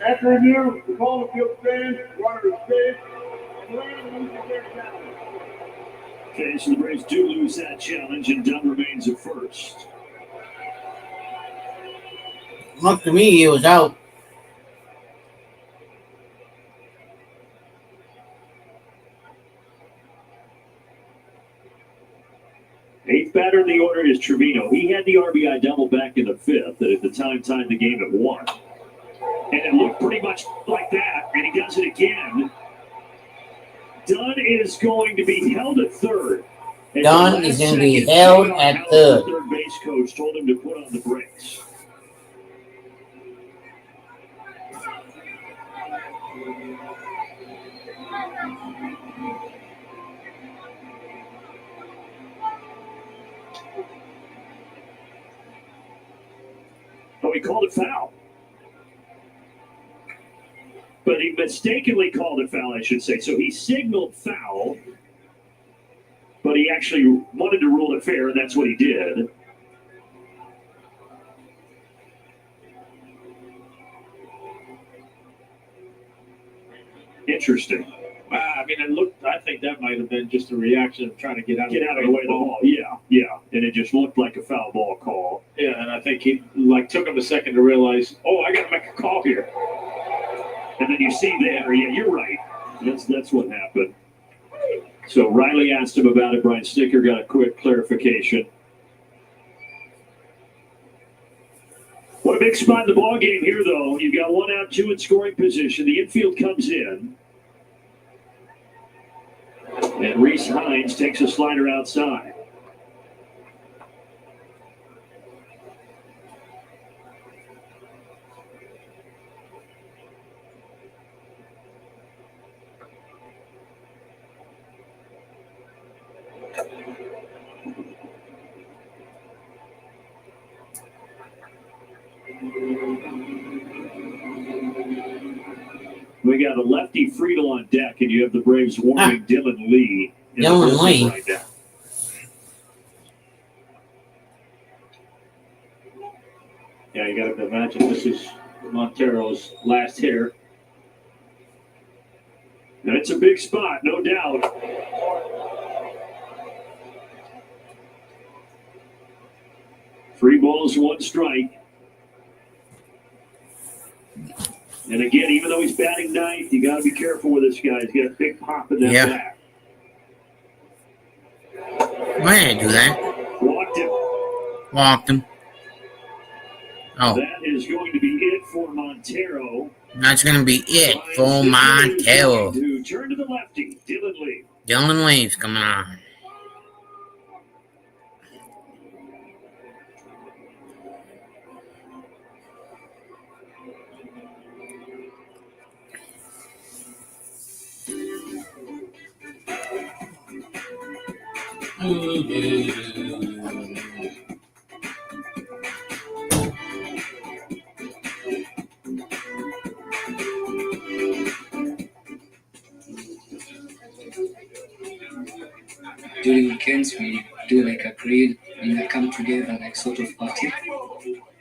After review, the call the field stands, runner is safe, and Atlanta loses their challenge. Okay, so the Braves do lose that challenge, and Dunn remains at first. Looked to me, he was out. Marius Trevino. He had the RBI double back in the fifth that at the time tied the game at 1. And it looked pretty much like that, and he does it again. Dunn is going to be held at third. Dunn is going to be held at third. The third base coach told him to put on the brakes. Oh, he called it foul. But he mistakenly called it foul, I should say. So he signaled foul, but he actually wanted to rule it fair, and that's what he did. Interesting. I mean, I think that might have been just a reaction of trying to get out of the way of the ball. Yeah. And it just looked like a foul ball call. Yeah, and I think he took him a second to realize, oh, I got to make a call here. And then you see there, yeah, you're right. That's what happened. So Riley asked him about it. Brian Snicker got a quick clarification. What a big spot in the ball game here, though. You've got 1 out, 2 in scoring position. The infield comes in. And Reese Hines takes a slider outside. We got a lefty Friedel on deck, and you have the Braves warming Dylan Lee. Dylan Lee. Right now. Yeah, you got to imagine this is Montero's last hitter. And it's a big spot, no doubt. Three balls, 1 strike. And again, even though he's batting 9th, you got to be careful with this guy. He's got a big pop in that bat. Why did I do that? Walked him. Oh. That is going to be it for Montero. That's going to be it for Montero. To turn to the lefty, Dylan Lee. Dylan Lee's coming on. During weekends, we do like a grill and we come together like sort of party.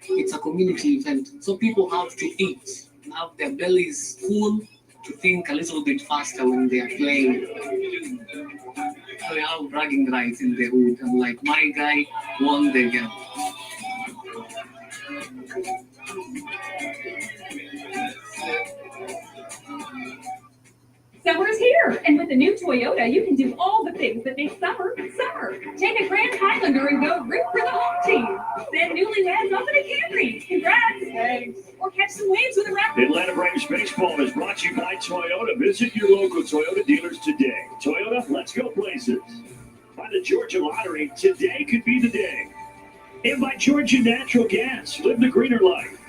It's a community event, so people have to eat, have their bellies full to think a little bit faster when they are playing. We have bragging rights in the hood. I'm like, my guy won the game. Summer is here, and with the new Toyota, you can do all the things that make summer, summer. Take a Grand Highlander and go root for the home team. Send newlyweds up in a Camry. Congrats. Thanks. Or catch some waves with a rap. Atlanta Braves Baseball is brought to you by Toyota. Visit your local Toyota dealers today. Toyota, let's go places. By the Georgia Lottery, today could be the day. And by Georgia Natural Gas, live the greener life.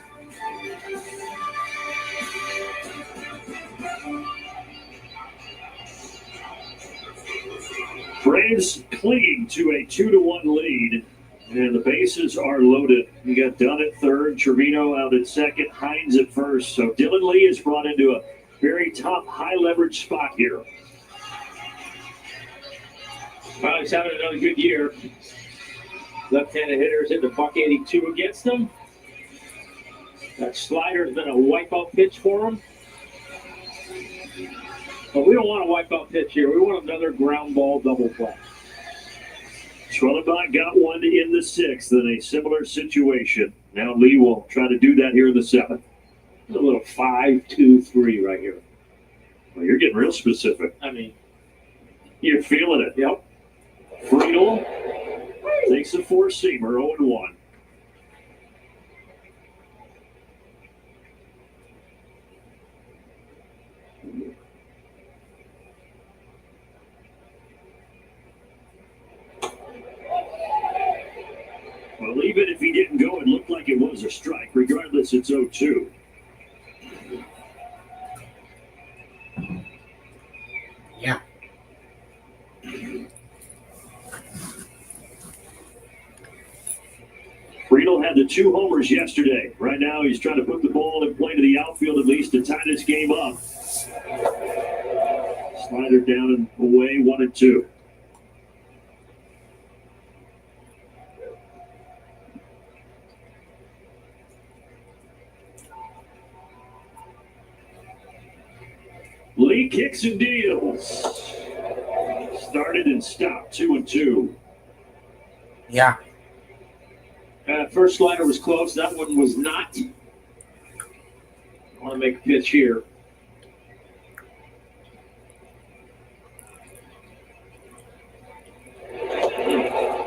Braves clinging to a 2-1 lead, and the bases are loaded. You got Dunn at third, Trevino out at second, Hines at first. So Dylan Lee is brought into a very tough, high-leverage spot here. Well, he's having another good year. Left-handed hitters hit the .182 against him. That slider's been a wipeout pitch for him. But we don't want a wipeout pitch here. We want another ground ball double play. Schwellenbach got one in the 6th in a similar situation. Now Lee will try to do that here in the 7th. A little 5-2-3 right here. Well, you're getting real specific. I mean, you're feeling it. Yep. Friedel Takes a four-seamer, 0-1. Well, even if he didn't go, it looked like it was a strike. Regardless, it's 0-2. Yeah. Friedel had the 2 homers yesterday. Right now, he's trying to put the ball in play to the outfield at least to tie this game up. Slider down and away, 1-2. Lee kicks and deals. Started and stopped, 2-2. Yeah. First slider was close. That one was not. I want to make a pitch here.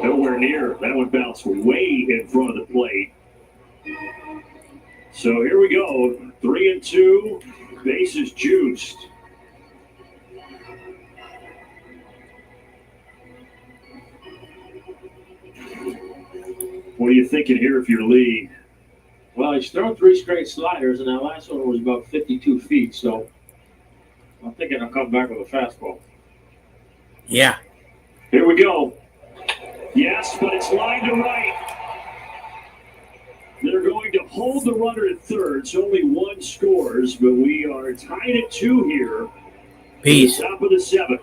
Nowhere near. That one bounced way in front of the plate. So here we go. 3-2. Bases juiced. What are you thinking here if you're Lee? Well, he's thrown 3 straight sliders, and that last one was about 52 feet, so I'm thinking I'll come back with a fastball. Yeah. Here we go. Yes, but it's line to right. They're going to hold the runner at third, so only 1 scores, but we are tied at 2 here. Peace. Top of the 7th.